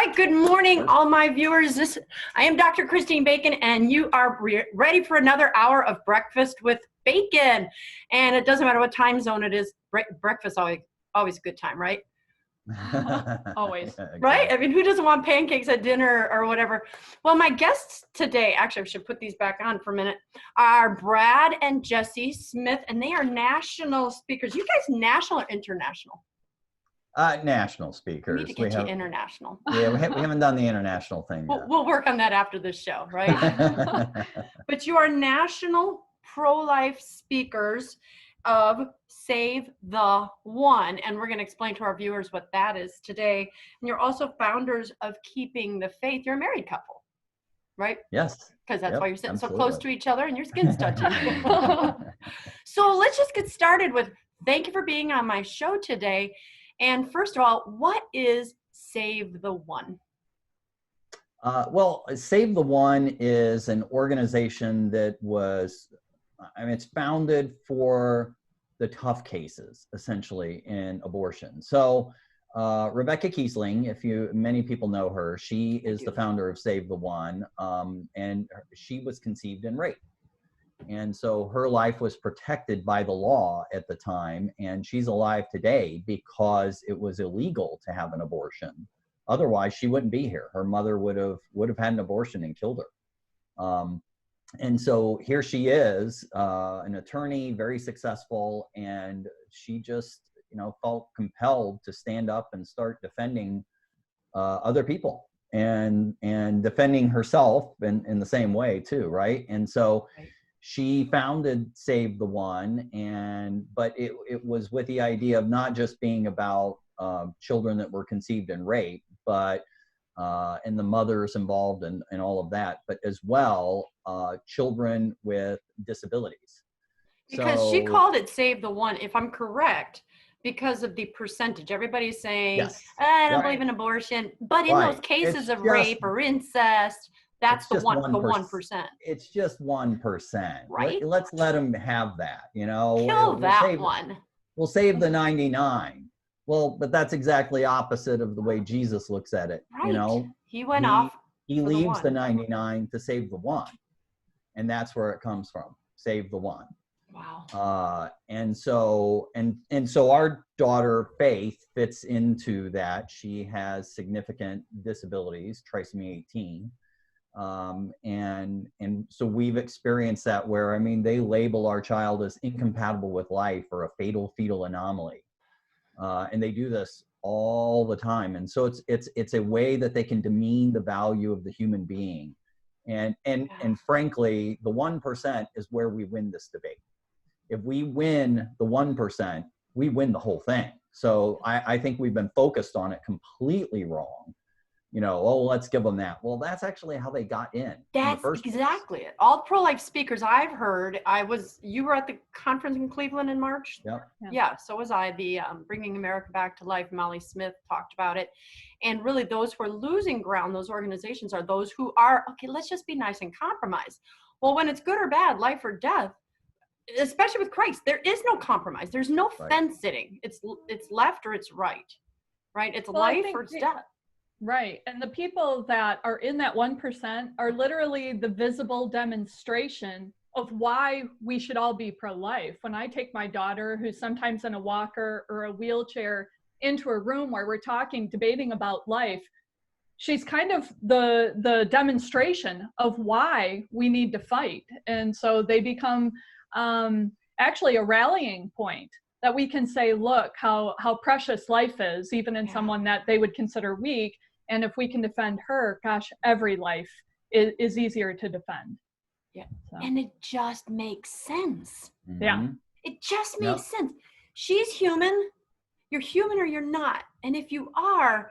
right, good morning, all my viewers. I am Dr. Christine Bacon, and you are ready for another hour of Breakfast with Bacon. And it doesn't matter what time zone it is, breakfast always a good time, right? Always. Yeah, exactly. Right? I mean, who doesn't want pancakes at dinner or whatever? Well, my guests today, actually, I should put these back on for a minute, are Brad and Jesi Smith, and they are national speakers. You guys national or international? National speakers. We need to get you international. Yeah, we haven't done the international thing yet. We'll work on that after this show, right? But you are national pro-life speakers of Save the One, and we're going to explain to our viewers what that is today. And you're also founders of Keeping the Faith. You're a married couple, right? Yes. Because that's why you're sitting so close to each other and your skin's touching. So let's just get started with thank you for being on my show today. And first of all, what is Save the One? Well, Save the One is an organization that was, it's founded for the tough cases, essentially, in abortion. So Rebecca Kiesling, many people know her, she is the founder of Save the One, and she was conceived in rape. And so her life was protected by the law at the time, and she's alive today because it was illegal to have an abortion. Otherwise, she wouldn't be here. Her mother would have had an abortion and killed her. And so here she is, an attorney, very successful, and she just, felt compelled to stand up and start defending other people and defending herself in the same way too, right? And so. Right. She founded Save the One, but it was with the idea of not just being about children that were conceived in rape, but and the mothers involved and all of that, but as well children with disabilities. Because she called it Save the One, if I'm correct, because of the percentage. Everybody's saying, yes. I don't believe in abortion, but in those cases of rape or incest, that's the 1%. It's just 1%. Right? Let's let them have that, Kill that one. We'll save the 99. Well, but that's exactly opposite of the way Jesus looks at it. Right. He went off. He leaves the 99 to save the one. And that's where it comes from. Save the one. Wow. And so our daughter Faith fits into that. She has significant disabilities, trisomy 18. And so we've experienced that where, they label our child as incompatible with life or a fetal anomaly. And they do this all the time. And so it's a way that they can demean the value of the human being. And frankly, the 1% is where we win this debate. If we win the 1%, we win the whole thing. So I think we've been focused on it completely wrong. Let's give them that. Well, that's actually how they got in. That's exactly it. All the pro-life speakers I've heard, you were at the conference in Cleveland in March? Yep. Yeah, so was I. The Bringing America Back to Life, Molly Smith talked about it. And really those who are losing ground, those organizations are those who are, okay, let's just be nice and compromise. Well, when it's good or bad, life or death, especially with Christ, there is no compromise. There's no fence sitting. It's left or it's right? It's life or it's death. Right. And the people that are in that 1% are literally the visible demonstration of why we should all be pro-life. When I take my daughter, who's sometimes in a walker or a wheelchair, into a room where we're debating about life, she's kind of the demonstration of why we need to fight. And so they become actually a rallying point that we can say, look, how precious life is, even in someone that they would consider weak. And if we can defend her, gosh, every life is easier to defend. Yeah. So. And it just makes sense. Mm-hmm. Yeah. It just makes sense. She's human. You're human or you're not. And if you are,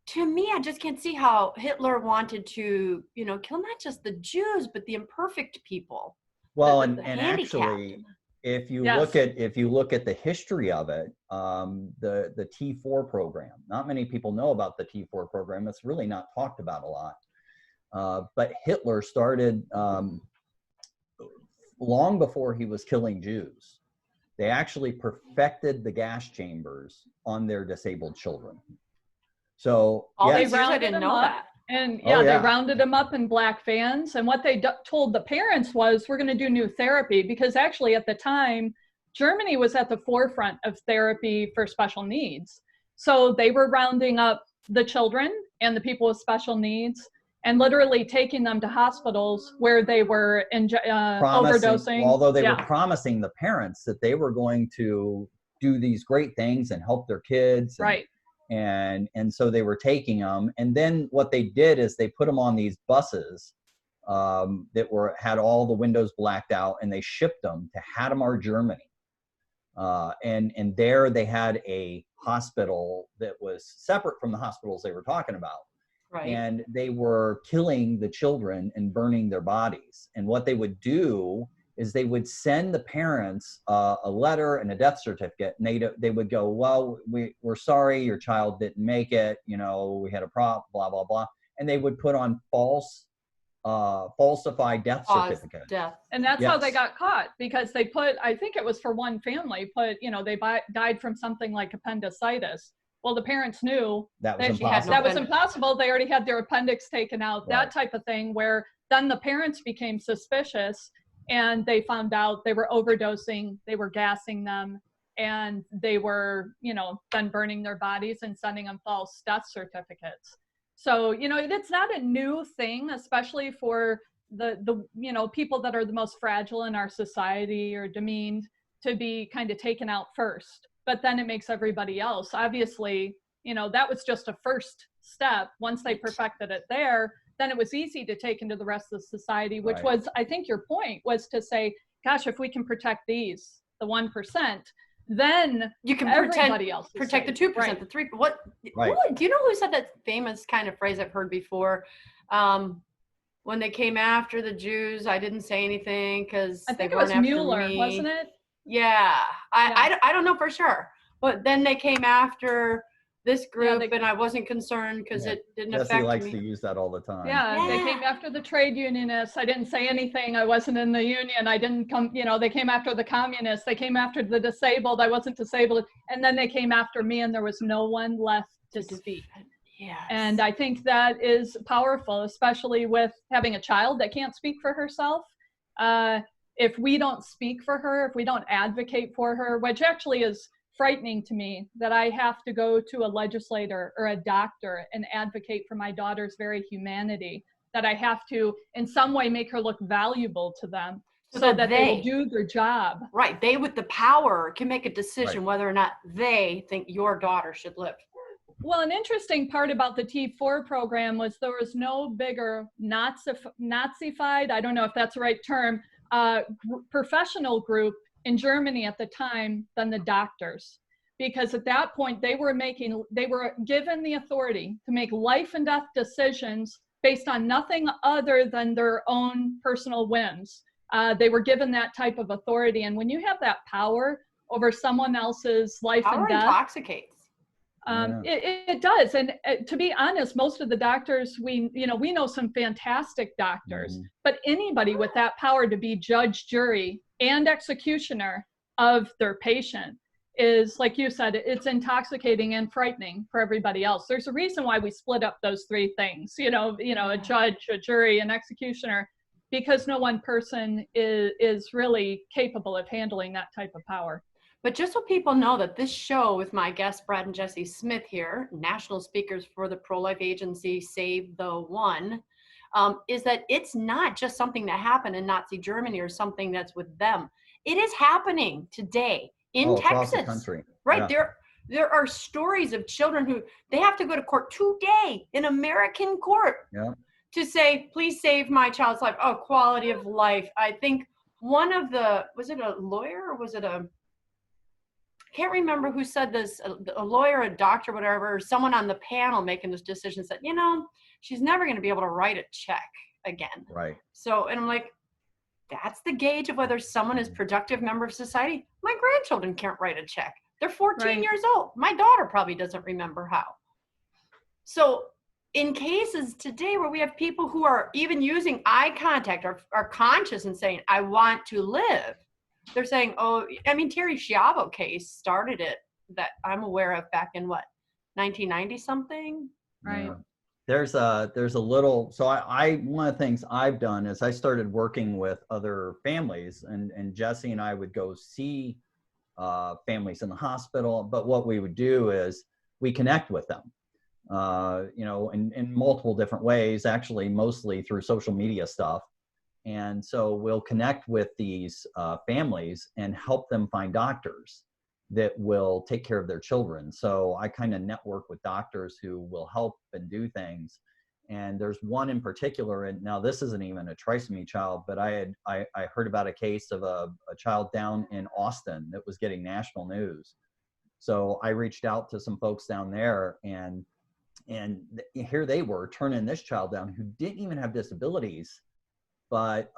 to me, I just can't see how Hitler wanted to, kill not just the Jews, but the imperfect people. Well, and actually, if you look at the history of it, the T4 program, not many people know about the T4 program. It's really not talked about a lot. But Hitler started long before he was killing Jews. They actually perfected the gas chambers on their disabled children. So All yeah, these years I didn't them know up. that. And Oh, they yeah. rounded them up in black vans. And what they told the parents was, we're going to do new therapy, because actually at the time, Germany was at the forefront of therapy for special needs. So they were rounding up the children and the people with special needs and literally taking them to hospitals where they were overdosing. Although they were promising the parents that they were going to do these great things and help their kids. And, right. And so they were taking them. And then what they did is they put them on these buses that had all the windows blacked out, and they shipped them to Hadamar, Germany. And there they had a hospital that was separate from the hospitals they were talking about. Right. And they were killing the children and burning their bodies. And what they would do is they would send the parents a letter and a death certificate, and they would go, well, we're sorry your child didn't make it, we had a problem, blah blah blah, and they would put on falsified death certificates. Death. And that's how they got caught, because they put, I think it was for one family, they died from something like appendicitis. Well, the parents knew that was impossible. That was impossible. They already had their appendix taken out, that type of thing, where then the parents became suspicious, and they found out they were overdosing, they were gassing them, and they were, then burning their bodies and sending them false death certificates. So, it's not a new thing, especially for the people that are the most fragile in our society or demeaned, to be kind of taken out first. But then it makes everybody else, obviously, that was just a first step. Once they perfected it there, then it was easy to take into the rest of society, which was, I think your point was to say, gosh, if we can protect these, the 1%, then you can everybody else protect the 2%, the 3%. What? Ooh, do you know who said that famous kind of phrase I've heard before? When they came after the Jews, I didn't say anything because I think it was Mueller, wasn't it? Yeah, I don't know for sure, but then they came after this group, and I wasn't concerned because it didn't affect me. Jesse likes to use that all the time. Yeah, they came after the trade unionists. I didn't say anything. I wasn't in the union. I didn't come, they came after the communists. They came after the disabled. I wasn't disabled. And then they came after me, and there was no one left to speak. Yes. And I think that is powerful, especially with having a child that can't speak for herself. If we don't speak for her, if we don't advocate for her, which actually is frightening to me, that I have to go to a legislator or a doctor and advocate for my daughter's very humanity, that I have to in some way make her look valuable to them so that they will do their job. Right. They with the power can make a decision whether or not they think your daughter should live. Well, an interesting part about the T4 program was there was no bigger Nazified, I don't know if that's the right term, professional group in Germany at the time than the doctors, because at that point they were given the authority to make life and death decisions based on nothing other than their own personal whims. They were given that type of authority, and when you have that power over someone else's life and death, intoxicates. It does. And to be honest, most of the doctors, we know some fantastic doctors, but anybody with that power to be judge, jury, and executioner of their patient is, like you said, it's intoxicating and frightening for everybody else. There's a reason why we split up those three things, a judge, a jury, an executioner, because no one person is really capable of handling that type of power. But just so people know that this show with my guests, Brad and Jesi Smith here, national speakers for the pro-life agency Save the One, is that it's not just something that happened in Nazi Germany or something that's with them. It is happening today in Texas. Across the country. Right. Yeah. There are stories of children who they have to go to court today in American court to say, please save my child's life. Oh, quality of life. I think one of was it a lawyer or was it can't remember who said this, a lawyer, a doctor, whatever, someone on the panel making this decision said, she's never going to be able to write a check again. Right. So, and I'm like, that's the gauge of whether someone is a productive member of society. My grandchildren can't write a check. They're 14 years old. My daughter probably doesn't remember how. So in cases today where we have people who are even using eye contact, are conscious and saying, I want to live. They're saying, Terry Schiavo case started it that I'm aware of back in 1990 something. Right. Yeah. There's a little, so I one of the things I've done is I started working with other families, and Jesse and I would go see families in the hospital. But what we would do is we connect with them, in multiple different ways, actually, mostly through social media stuff. And so we'll connect with these families and help them find doctors that will take care of their children. So I kind of network with doctors who will help and do things. And there's one in particular, and now this isn't even a trisomy child, but I heard about a case of a child down in Austin that was getting national news. So I reached out to some folks down there, and here they were turning this child down who didn't even have disabilities, but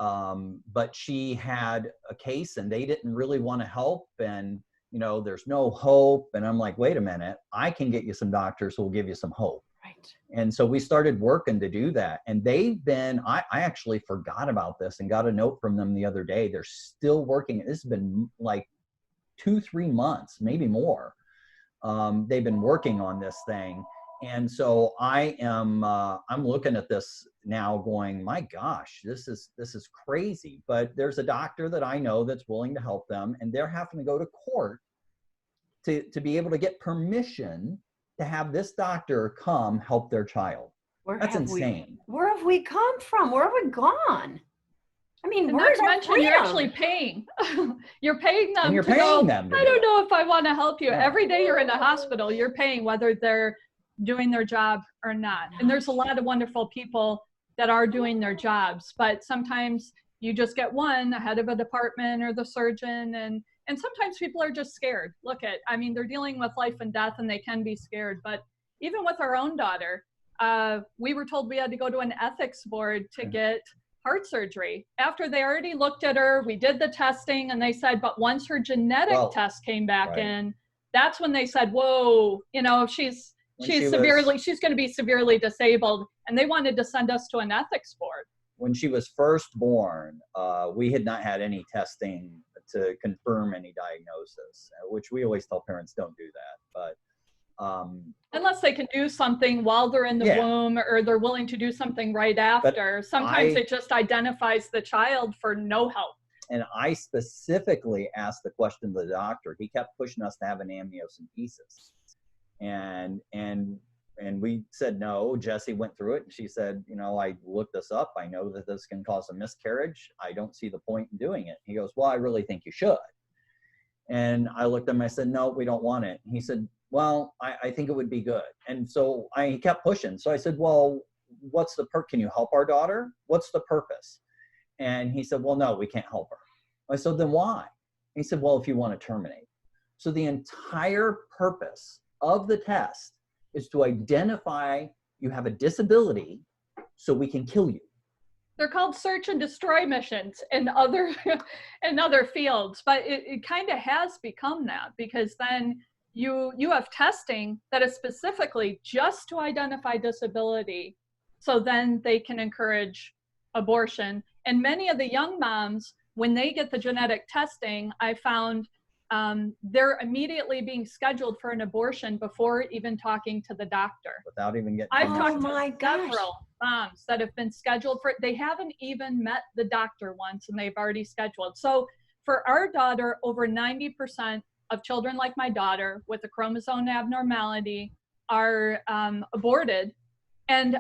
she had a case and they didn't really want to help, and there's no hope. And I'm like, wait a minute, I can get you some doctors who will give you some hope. Right. And so we started working to do that. And they've been, I actually forgot about this and got a note from them the other day. They're still working. This has been like 2-3 months, maybe more. They've been working on this thing. And so I'm looking at this now going, my gosh, this is crazy. But there's a doctor that I know that's willing to help them, and they're having to go to court to be able to get permission to have this doctor come help their child. That's insane. Where have we come from? Where have we gone? I mean, and where's not to our mention freedom? you're actually paying. You're paying them. And you're to paying go, them to I do don't it. know if I want to help you. Yeah. Every day you're in a hospital, you're paying whether they're doing their job or not. And there's a lot of wonderful people that are doing their jobs, but sometimes you just get one ahead of a department or the surgeon, and sometimes people are just scared. They're dealing with life and death, and they can be scared. But even with our own daughter, we were told we had to go to an ethics board to get heart surgery. After they already looked at her, we did the testing, and they said, but once her genetic test came back in, that's when they said, whoa, she's going to be severely disabled, and they wanted to send us to an ethics board. When she was first born, we had not had any testing to confirm any diagnosis, which we always tell parents don't do that. But unless they can do something while they're in the womb, or they're willing to do something right after. Sometimes it just identifies the child for no help. And I specifically asked the question to the doctor. He kept pushing us to have an amniocentesis. And we said no. Jesse went through it, and she said, I looked this up. I know that this can cause a miscarriage. I don't see the point in doing it. He goes, well, I really think you should. And I looked at him, I said, no, we don't want it. He said, well, I think it would be good. And so he kept pushing. So I said, well, what's the can you help our daughter? What's the purpose? And he said, well, no, we can't help her. I said, then why? He said, well, if you want to terminate. So the entire purpose of the test is to identify you have a disability so we can kill you. They're called search and destroy missions in other fields, but it kind of has become that, because then you have testing that is specifically just to identify disability, so then they can encourage abortion. And many of the young moms, when they get the genetic testing, I found they're immediately being scheduled for an abortion before even talking to the doctor. Without even getting. I've talked to several moms that have been scheduled for it. They haven't even met the doctor once, and they've already scheduled. So for our daughter, over 90% of children like my daughter with a chromosome abnormality are aborted. And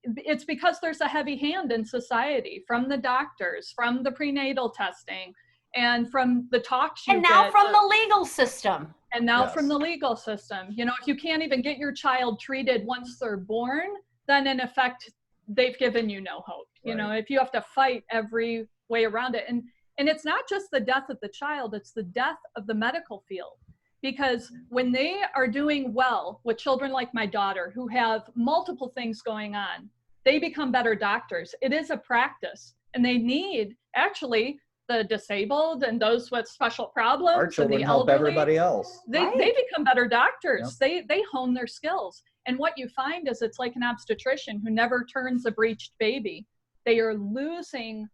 it's because there's a heavy hand in society from the doctors, from the prenatal testing, and from the talks you get. And now from the legal system. And now from the legal system. If you can't even get your child treated once they're born, then in effect, they've given you no hope. If you have to fight every way around it. And it's not just the death of the child, it's the death of the medical field. Because when they are doing well with children like my daughter, who have multiple things going on, they become better doctors. It is a practice, and they need actually the disabled and those with special problems. Our children and the help elderly, everybody else. They become better doctors. Yep. They hone their skills. And what you find is it's like an obstetrician who never turns a breached baby. They are losing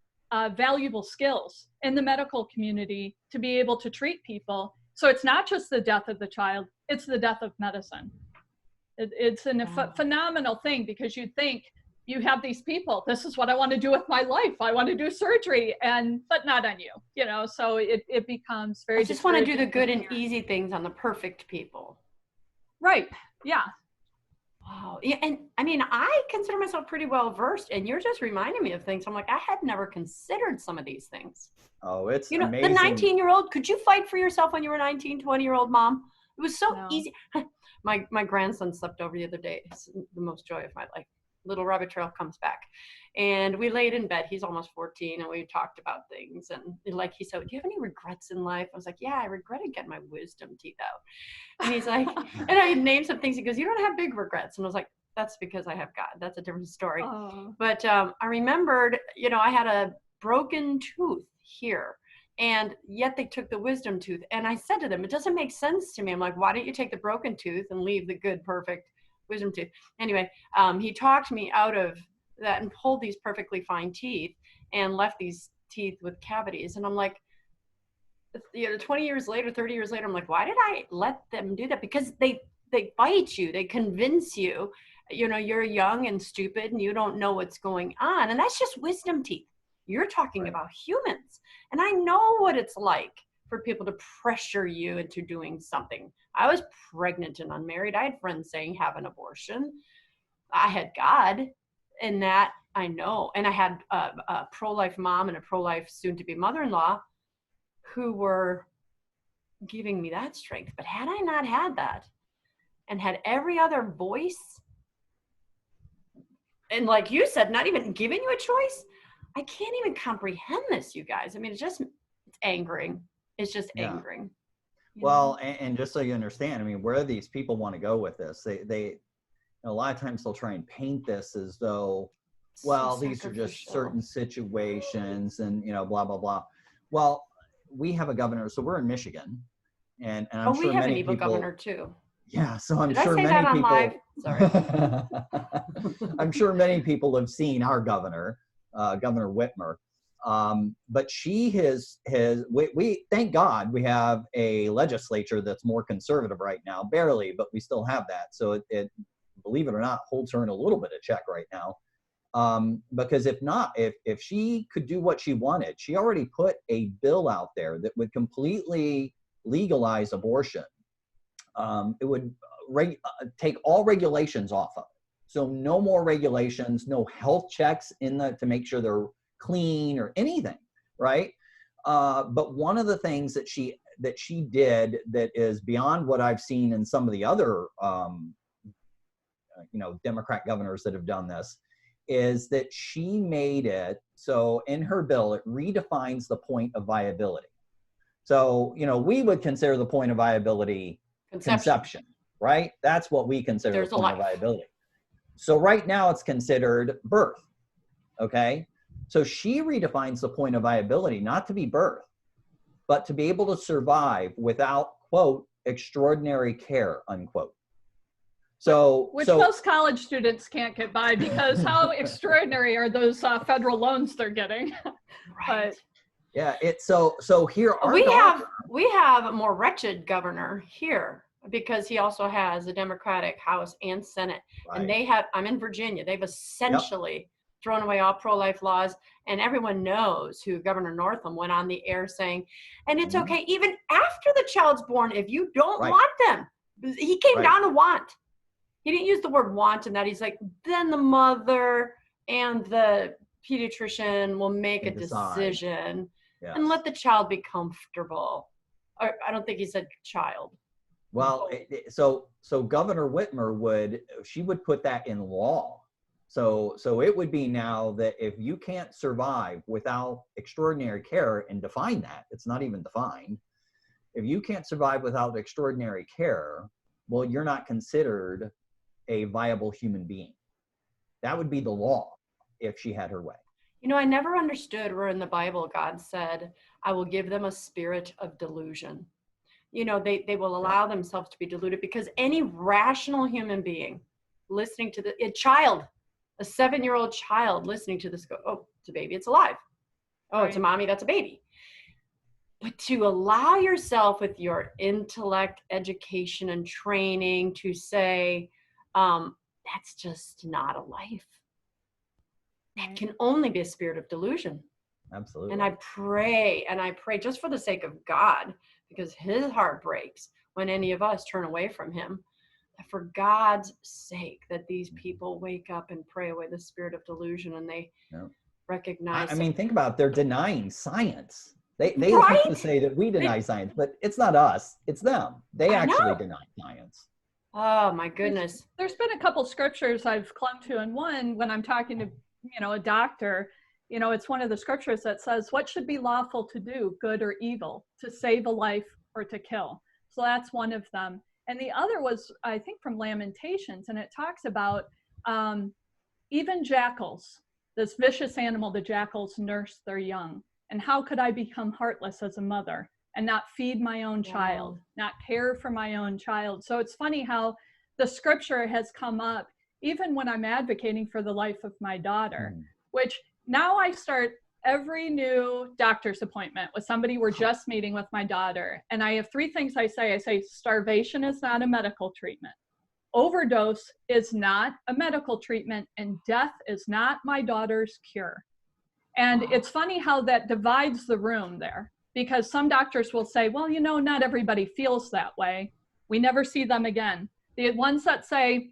valuable skills in the medical community to be able to treat people. So it's not just the death of the child, it's the death of medicine. It's a phenomenal thing, because you think you have these people, this is what I want to do with my life. I want to do surgery, but not on you, so it becomes very I just want to do the good and discouraging. easy things on the perfect people. Right. Yeah. Wow. Yeah, and I mean, I consider myself pretty well versed, and you're just reminding me of things. I'm like, I had never considered some of these things. Oh, it's The amazing. 19-year-old, could you fight for yourself when you were 19, 20-year-old mom? It was so easy. My grandson slept over the other day. It's the most joy of my life. Little rabbit trail comes back. And we laid in bed. He's almost 14, and we talked about things. And like he said, do you have any regrets in life? I was like, yeah, I regretted getting my wisdom teeth out. And he's like, and I named some things. He goes, you don't have big regrets. And I was like, that's because I have God. That's a different story. But I remembered, I had a broken tooth here. And yet they took the wisdom tooth. And I said to them, it doesn't make sense to me. I'm like, why don't you take the broken tooth and leave the good, perfect wisdom tooth? Anyway, he talked me out of that and pulled these perfectly fine teeth and left these teeth with cavities. And I'm like, 20 years later, 30 years later, I'm like, why did I let them do that? Because they bite you, they convince you, you're young and stupid and you don't know what's going on. And that's just wisdom teeth. You're talking about humans. And I know what it's like for people to pressure you into doing something. I was pregnant and unmarried. I had friends saying, have an abortion. I had God in that, I know. And I had a pro-life mom and a pro-life soon-to-be mother-in-law who were giving me that strength. But had I not had that and had every other voice, and like you said, not even giving you a choice, I can't even comprehend this, you guys. I mean, it's angering. It's just angering. Well, and just so you understand, I mean, where these people want to go with this, they a lot of times they'll try and paint this as though, well, these are just certain situations and, blah, blah, blah. Well, we have a governor, so we're in Michigan, and I'm sure we have many an evil people, governor too. Yeah, so I'm Did sure I say many that on people. live? Sorry. I'm sure many people have seen our governor, Governor Whitmer. But she we thank God we have a legislature that's more conservative right now, barely, but we still have that. So it believe it or not, holds her in a little bit of check right now. Because if not, if she could do what she wanted, she already put a bill out there that would completely legalize abortion. It would take all regulations off of it. So no more regulations, no health checks to make sure they're clean or anything, right? But one of the things that she did that is beyond what I've seen in some of the other Democrat governors that have done this, is that she made it so in her bill it redefines the point of viability. So we would consider the point of viability conception, right? That's what we consider the point of viability. So right now it's considered birth. Okay, so she redefines the point of viability not to be birth, but to be able to survive without, quote, extraordinary care, unquote. So most college students can't get by, because how extraordinary are those federal loans they're getting? Right. But, yeah, so here we have a more wretched governor here, because he also has a Democratic House and Senate, right. And I'm in Virginia. They've essentially thrown away all pro-life laws, and everyone knows who Governor Northam went on the air saying, and it's okay even after the child's born if you don't want them. He came down to want. He didn't use the word want in that. He's like, then the mother and the pediatrician will make a decision and let the child be comfortable. Or, I don't think he said child. Well, so Governor Whitmer would put that in law. So it would be now that if you can't survive without extraordinary care, and define that, it's not even defined. If you can't survive without extraordinary care, well, you're not considered a viable human being. That would be the law if she had her way. I never understood where in the Bible God said, I will give them a spirit of delusion. They will allow themselves to be deluded, because any rational human being listening to a 7-year-old child listening to this go, oh, it's a baby, it's alive. Oh, It's a mommy, that's a baby. But to allow yourself with your intellect, education, and training to say, That's just not a life. That can only be a spirit of delusion. Absolutely. And I pray just for the sake of God, because his heart breaks when any of us turn away from him, that for God's sake, that these people wake up and pray away the spirit of delusion, and they recognize. I mean, think about it. They're denying science. They Right? like to say that we deny science, but it's not us, it's them. They actually deny science. Oh my goodness. There's been a couple scriptures I've clung to, and one, when I'm talking to, a doctor, it's one of the scriptures that says, what should be lawful to do, good or evil, to save a life or to kill? So that's one of them. And the other was, I think, from Lamentations, and it talks about even jackals, this vicious animal, the jackals nurse their young. And how could I become heartless as a mother and not feed my own child, not care for my own child? So it's funny how the scripture has come up even when I'm advocating for the life of my daughter, which now I start every new doctor's appointment with somebody we're just meeting with my daughter. And I have three things I say. I say, starvation is not a medical treatment. Overdose is not a medical treatment, and death is not my daughter's cure. And it's funny how that divides the room there, because some doctors will say, well, not everybody feels that way. We never see them again. The ones that say,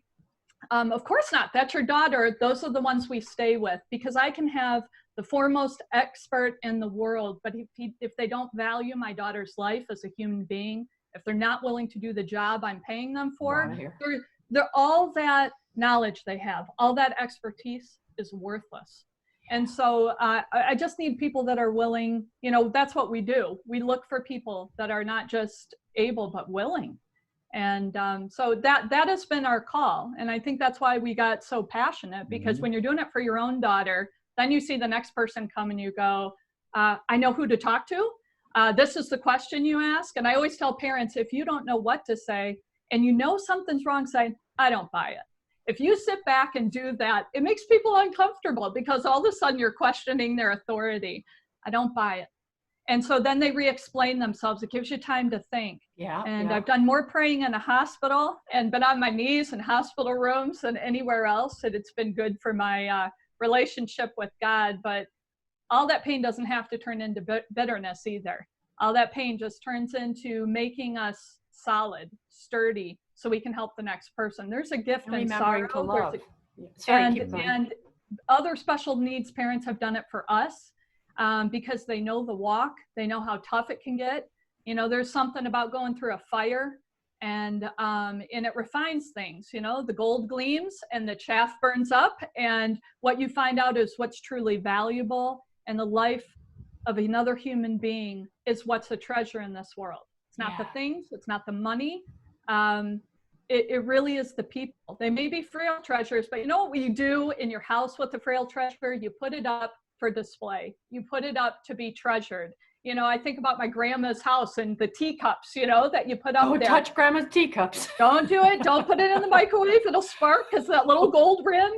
of course not, that's your daughter, those are the ones we stay with, because I can have the foremost expert in the world, but if they don't value my daughter's life as a human being, if they're not willing to do the job I'm paying them for, they're all that knowledge they have, all that expertise is worthless. And so I just need people that are willing, that's what we do. We look for people that are not just able, but willing. And so that has been our call. And I think that's why we got so passionate, because when you're doing it for your own daughter, then you see the next person come and you go, I know who to talk to. This is the question you ask. And I always tell parents, if you don't know what to say and something's wrong, say, I don't buy it. If you sit back and do that, it makes people uncomfortable, because all of a sudden you're questioning their authority. I don't buy it. And so then they re-explain themselves. It gives you time to think. I've done more praying in a hospital and been on my knees in hospital rooms than anywhere else. And it's been good for my relationship with God. But all that pain doesn't have to turn into bitterness either. All that pain just turns into making us solid, sturdy, so we can help the next person. There's a gift in sorrow. To love. And other special needs parents have done it for us. Because they know the walk, they know how tough it can get. There's something about going through a fire, and it refines things. The gold gleams and the chaff burns up, and what you find out is what's truly valuable, and the life of another human being is what's a treasure in this world. It's not the things, it's not the money. It really is the people. They may be frail treasures, but you know what you do in your house with the frail treasure? You put it up for display. You put it up to be treasured. I think about my grandma's house and the teacups, that you put up there. Don't touch grandma's teacups. Don't do it. Don't put it in the microwave. It'll spark, because that little gold rim,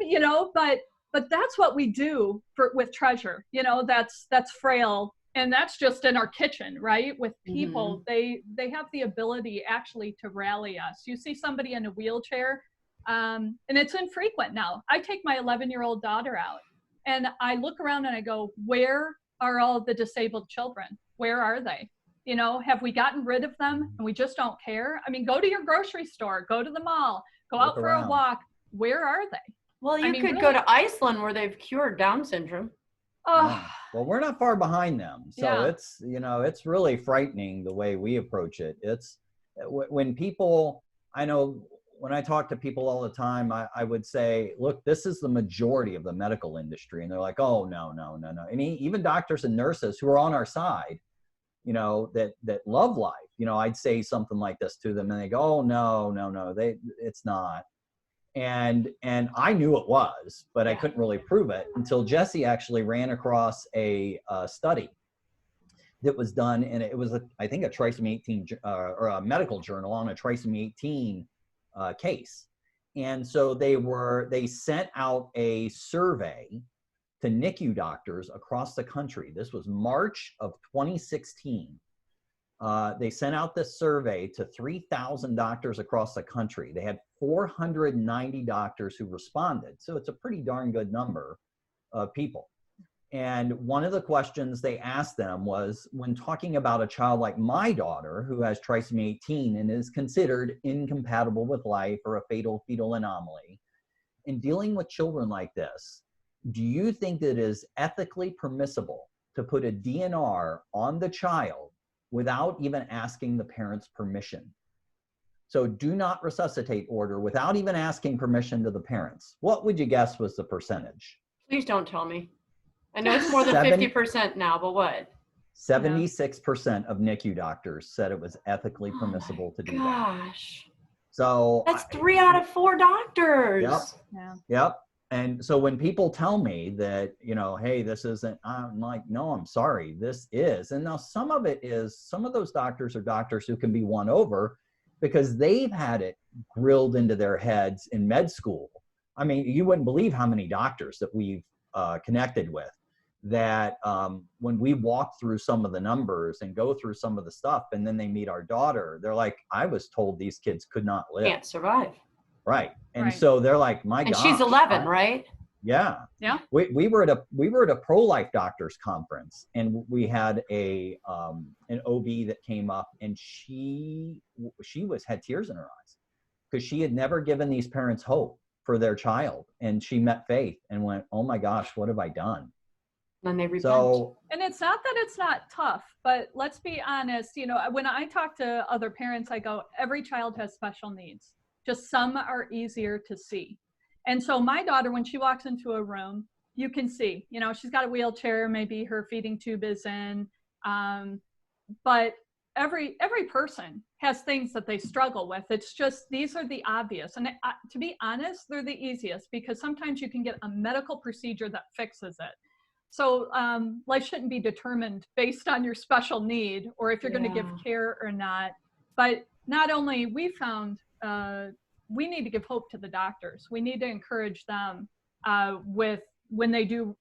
but that's what we do with treasure. That's frail. And that's just in our kitchen, right? With people, they have the ability actually to rally us. You see somebody in a wheelchair, and it's infrequent now. I take my 11-year-old daughter out, and I look around and I go, where are all the disabled children? Where are they? Have we gotten rid of them and we just don't care? I mean, go to your grocery store, go to the mall, go out for a walk. Where are they? Well, you could go to Iceland, where they've cured Down syndrome. Well, we're not far behind them. So it's, it's really frightening the way we approach it. It's when people, I know when I talk to people all the time, I would say, look, this is the majority of the medical industry. And they're like, oh, no. And even doctors and nurses who are on our side, that love life, I'd say something like this to them and they go, oh, no, it's not. And I knew it was, but I couldn't really prove it until Jesi actually ran across a study that was done. And it was, I think, a trisomy 18 or a medical journal on a trisomy 18 case. And so they sent out a survey to NICU doctors across the country. This was March of 2016. they sent out this survey to 3,000 doctors across the country. They had 490 doctors who responded. So it's a pretty darn good number of people. And one of the questions they asked them was, when talking about a child like my daughter, who has trisomy 18 and is considered incompatible with life or a fetal anomaly, in dealing with children like this, do you think that it is ethically permissible to put a DNR on the child without even asking the parents' permission? So do not resuscitate order without even asking permission to the parents. What would you guess was the percentage? Please don't tell me. I know it's more than 50% now, but what? 76% of NICU doctors said it was ethically permissible to do that. Gosh. So That's 3 out of 4 doctors. Yep. Yeah. Yep. And so when people tell me that, you know, hey, this isn't, I'm like, no, I'm sorry, this is. And now some of it is, some of those doctors are doctors who can be won over because they've had it grilled into their heads in med school. I mean, you wouldn't believe how many doctors that we've connected with that when we walk through some of the numbers and go through some of the stuff, and then they meet our daughter, they're like, I was told these kids could not live. Can't survive. Right. And Right. so they're like, my And gosh. she's 11, right? Yeah. Yeah. We were at a pro-life doctors conference, and we had an OB that came up, and she had tears in her eyes because she had never given these parents hope for their child. And she met faith and went, oh my gosh, what have I done? And they repent. So, And it's not that it's not tough, but let's be honest, you know, when I talk to other parents, I go, every child has special needs. Just some are easier to see. And so my daughter, when she walks into a room, you can see, you know, she's got a wheelchair, maybe her feeding tube is in, but every person has things that they struggle with. It's just, these are the obvious. And to be honest, they're the easiest because sometimes you can get a medical procedure that fixes it. So life shouldn't be determined based on your special need or if you're going to give care or not. But not only we found, we need to give hope to the doctors. We need to encourage them with when they do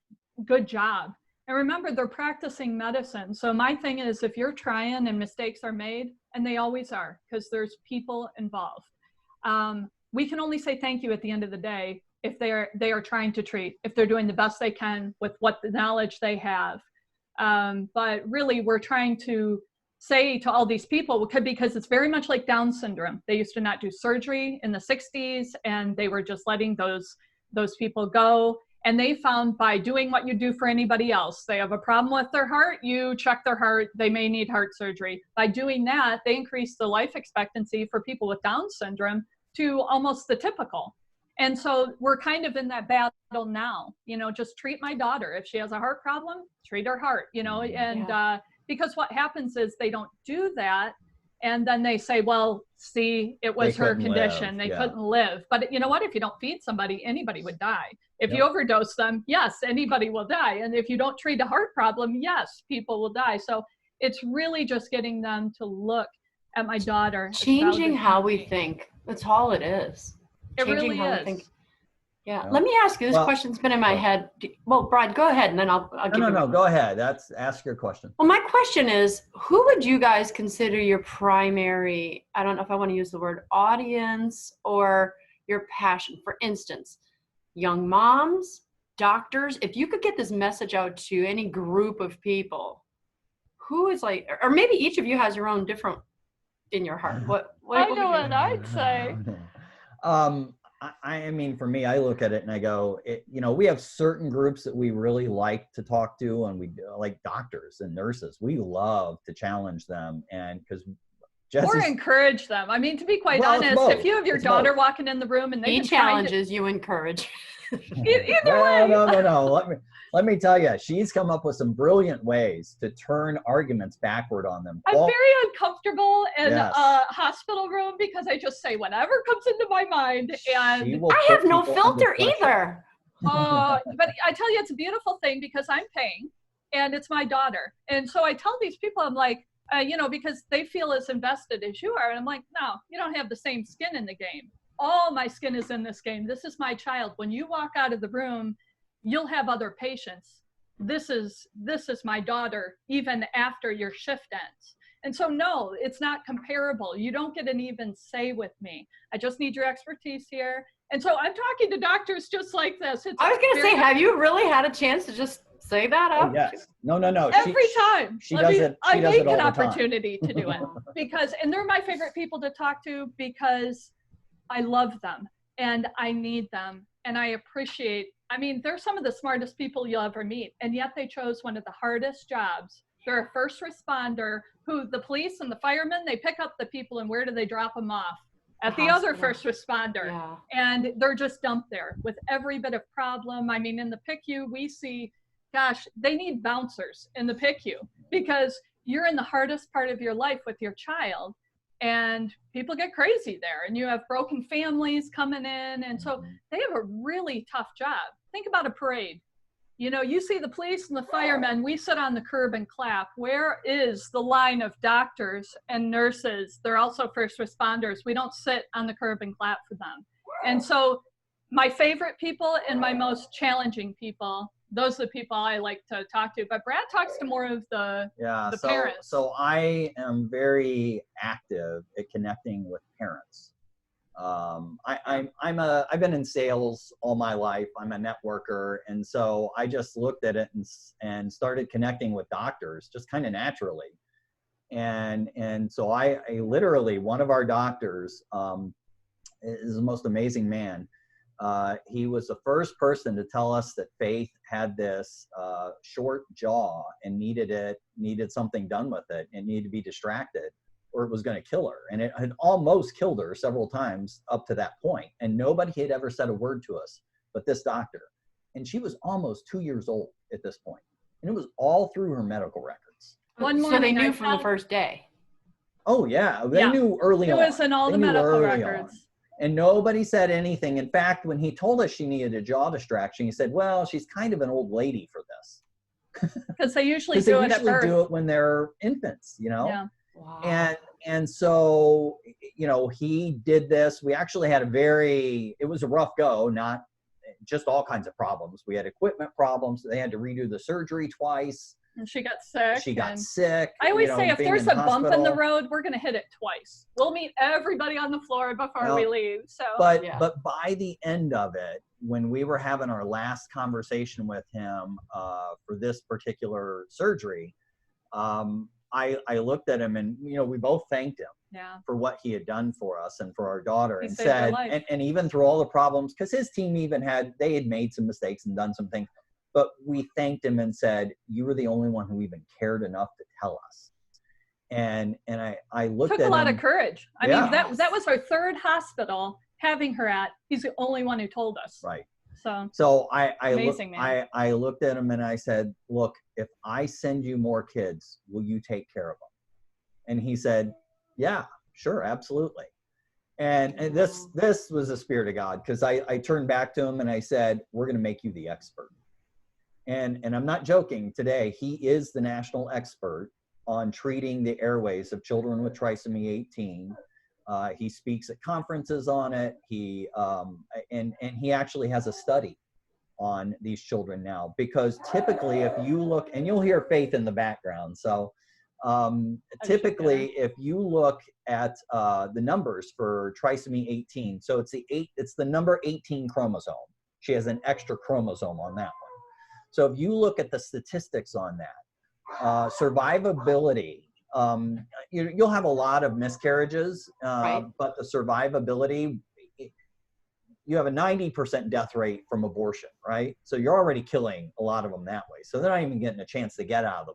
good job. And remember, they're practicing medicine. So my thing is, if you're trying and mistakes are made, and they always are, because there's people involved, we can only say thank you at the end of the day if they are trying to treat, if they're doing the best they can with what the knowledge they have. But really, we're trying to say to all these people, because it's very much like Down syndrome. They used to not do surgery in the 60s, and they were just letting those people go. And they found by doing what you do for anybody else, they have a problem with their heart, you check their heart, they may need heart surgery. By doing that, they increase the life expectancy for people with Down syndrome to almost the typical. And so we're kind of in that battle now, you know, just treat my daughter. If she has a heart problem, treat her heart, you know, and because what happens is they don't do that. And then they say, well, see, it was her condition. They couldn't live. But you know what? If you don't feed somebody, anybody would die. If you overdose them, yes, anybody will die. And if you don't treat a heart problem, yes, people will die. So it's really just getting them to look at my daughter. Changing how we think. That's all it is. It really is. Yeah. Let me ask you, this question's been in my head. Well, Brian, go ahead, and then I'll give you. No, go ahead. Ask your question. Well, my question is, who would you guys consider your primary, I don't know if I want to use the word audience or your passion? For instance, young moms, doctors, if you could get this message out to any group of people, who is like, or maybe each of you has your own different in your heart. What I know what I'd say. I mean, for me, I look at it and I go, you know, we have certain groups that we really like to talk to, and we like doctors and nurses. We love to challenge them, and because or encourage them. I mean, to be quite honest, if you have your daughter walking in the room and they challenges, you encourage. Either way. No. Let me tell you, she's come up with some brilliant ways to turn arguments backward on them. I'm very uncomfortable in a hospital room because I just say whatever comes into my mind, and I have no filter either. But I tell you, it's a beautiful thing because I'm paying, and it's my daughter, and so I tell these people, I'm like, you know, because they feel as invested as you are, and I'm like, no, you don't have the same skin in the game. All my skin is in this game. This is my child. When you walk out of the room, you'll have other patients. This is my daughter, even after your shift ends. And so, no, it's not comparable. You don't get an even say with me. I just need your expertise here. And so I'm talking to doctors just like this. I was going to say, have you really had a chance to just say that up? Oh, yes. No. Every time. She does it. I does make it all an the time. opportunity to do it because, and they're my favorite people to talk to because I love them and I need them and I appreciate. I mean, they're some of the smartest people you'll ever meet, and yet they chose one of the hardest jobs. They're a first responder who the police and the firemen, they pick up the people and where do they drop them off? At the other first responder. Yeah. And they're just dumped there with every bit of problem. I mean, in the PICU, we see, gosh, they need bouncers in the PICU because you're in the hardest part of your life with your child and people get crazy there and you have broken families coming in. And so they have a really tough job. Think about a parade. You know, you see the police and the firemen, we sit on the curb and clap. Where is the line of doctors and nurses? They're also first responders. We don't sit on the curb and clap for them. And so my favorite people and my most challenging people, those are the people I like to talk to. But Brad talks to more of the parents. So I am very active at connecting with parents. I've been in sales all my life. I'm a networker. And so I just looked at it and started connecting with doctors just kind of naturally. And so I literally, one of our doctors is the most amazing man. He was the first person to tell us that Faith had this short jaw and needed something done with it and needed to be distracted, or it was going to kill her. And it had almost killed her several times up to that point. And nobody had ever said a word to us but this doctor. And she was almost 2 years old at this point. And it was all through her medical records. So they knew from the first day. Oh, yeah. They knew early on. It was in all the medical records. And nobody said anything. In fact, when he told us she needed a jaw distraction, he said, well, she's kind of an old lady for this. Because they usually do it at birth. They usually do it when they're infants, you know? Yeah. Wow. And so, you know, he did this. We actually had it was a rough go, not just all kinds of problems. We had equipment problems. They had to redo the surgery twice. And she got sick. I always say if there's a bump in the road, we're going to hit it twice. We'll meet everybody on the floor before we leave. So, but by the end of it, when we were having our last conversation with him for this particular surgery, I looked at him and, you know, we both thanked him for what he had done for us and for our daughter, and said, and even through all the problems, because his team even had made some mistakes and done some things, but we thanked him and said, you were the only one who even cared enough to tell us. And I looked at him. Took a lot of courage. I mean, that was our third hospital having her at. He's the only one who told us. Right. So I looked at him and I said, look, if I send you more kids, will you take care of them? And he said, yeah, sure, absolutely. And this was the Spirit of God, because I turned back to him and I said, we're going to make you the expert. And I'm not joking. Today, he is the national expert on treating the airways of children with trisomy 18. He speaks at conferences on it. He actually has a study on these children now, because typically if you look, and you'll hear Faith in the background. So typically if you look at the numbers for trisomy 18, so it's the number 18 chromosome. She has an extra chromosome on that one. So if you look at the statistics on that, survivability, you'll have a lot of miscarriages, but the survivability, you have a 90% death rate from abortion, right? So you're already killing a lot of them that way. So they're not even getting a chance to get out of the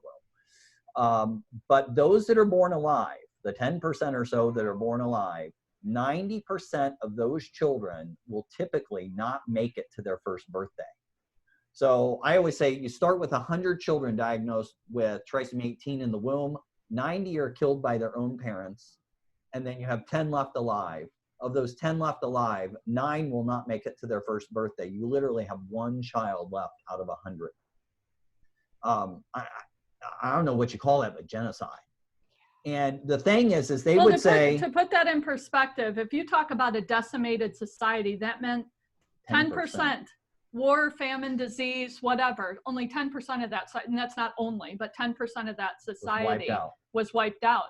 womb. But those that are born alive, the 10% or so that are born alive, 90% of those children will typically not make it to their first birthday. So I always say you start with 100 children diagnosed with trisomy 18 in the womb, 90 are killed by their own parents, and then you have 10 left alive. Of those 10 left alive, 9 will not make it to their first birthday. You literally have one child left out of 100. I don't know what you call that, but genocide. And the thing is they would say... To put that in perspective, if you talk about a decimated society, that meant 10%. War, famine, disease, whatever, only 10% of that, and that's not only, but 10% of that society was wiped out.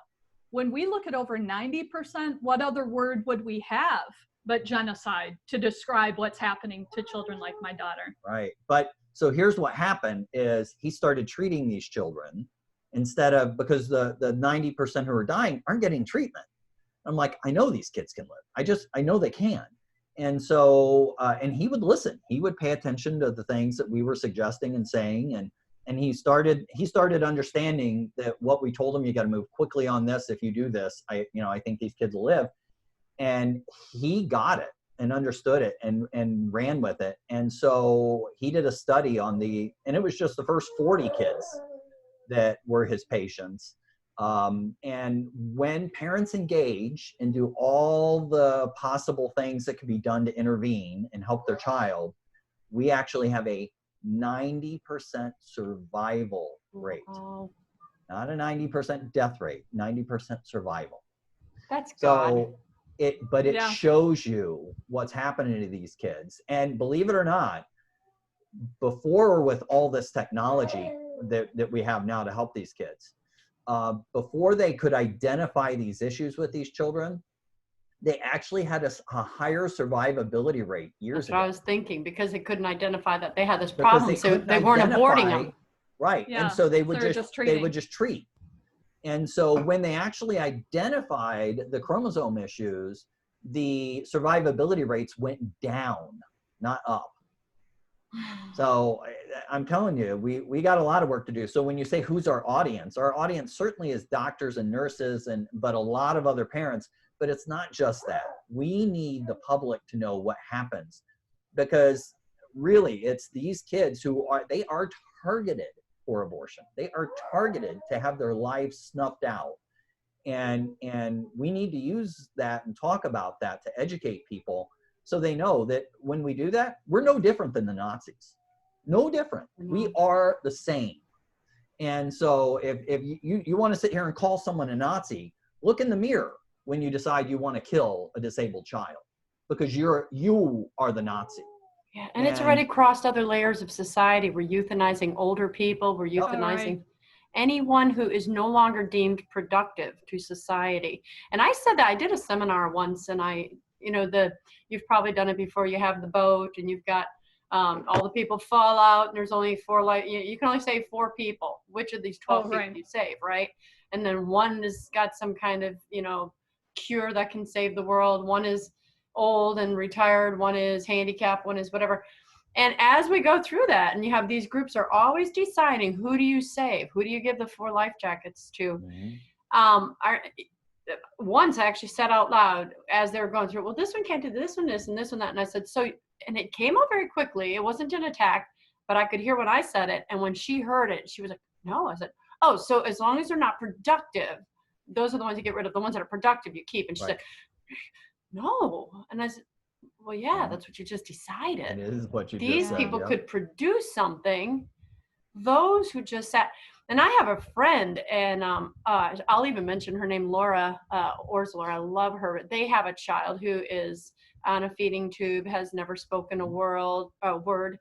when we look at over 90%, what other word would we have but genocide to describe what's happening to children like my daughter? Right. But so here's what happened is he started treating these children instead of, because the 90% who are dying aren't getting treatment. I'm like, I know these kids can live. I know they can. And so, and he would listen. He would pay attention to the things that we were suggesting and saying. And he started understanding that what we told him, you got to move quickly on this. If you do this, I think these kids will live. And he got it and understood it and ran with it. And so he did a study on and it was just the first 40 kids that were his patients. And when parents engage and do all the possible things that can be done to intervene and help their child, we actually have a 90% survival rate. Oh, Not a 90% death rate, 90% survival. that's God. So it shows you what's happening to these kids. And believe it or not, before, with all this technology that we have now to help these kids, before they could identify these issues with these children, they actually had a higher survivability rate years ago. That's what I was thinking, because they couldn't identify that they had this Because problem, so they weren't aborting them. Right. Yeah, and so they would just just treat. And so when they actually identified the chromosome issues, the survivability rates went down, not up. So I'm telling you, we got a lot of work to do. So when you say who's our audience certainly is doctors and nurses, but a lot of other parents. But it's not just that. We need the public to know what happens, because really it's these kids they are targeted for abortion. They are targeted to have their lives snuffed out. And we need to use that and talk about that to educate people, so they know that when we do that, we're no different than the Nazis. No different. We are the same. And so if you want to sit here and call someone a Nazi, look in the mirror when you decide you want to kill a disabled child, because you are the Nazi. Yeah, and it's already crossed other layers of society. We're euthanizing older people. We're euthanizing anyone who is no longer deemed productive to society. And I said that I did a seminar once, and you've probably done it before. You have the boat, and you've got all the people fall out, and there's only you can only save 4 people. Which of these 12 people do you save, right? And then one has got some kind of cure that can save the world. One is old and retired, one is handicapped, one is whatever. And as we go through that, and you have these groups are always deciding, who do you save? Who do you give the 4 life jackets to? Once I actually said out loud as they were going through, well, this one can't do this one, this, and this one, that. And I said, and it came out very quickly. It wasn't an attack, but I could hear when I said it. And when she heard it, she was like, no. I said, oh, so as long as they're not productive, those are the ones you get rid of. The ones that are productive, you keep. And she said, no. And I said, well, yeah, that's what you just decided. It is what you These just said. people could produce something. Those who just sat. And I have a friend, and I'll even mention her name, Laura Orsler. I love her. They have a child who is on a feeding tube, has never spoken a word,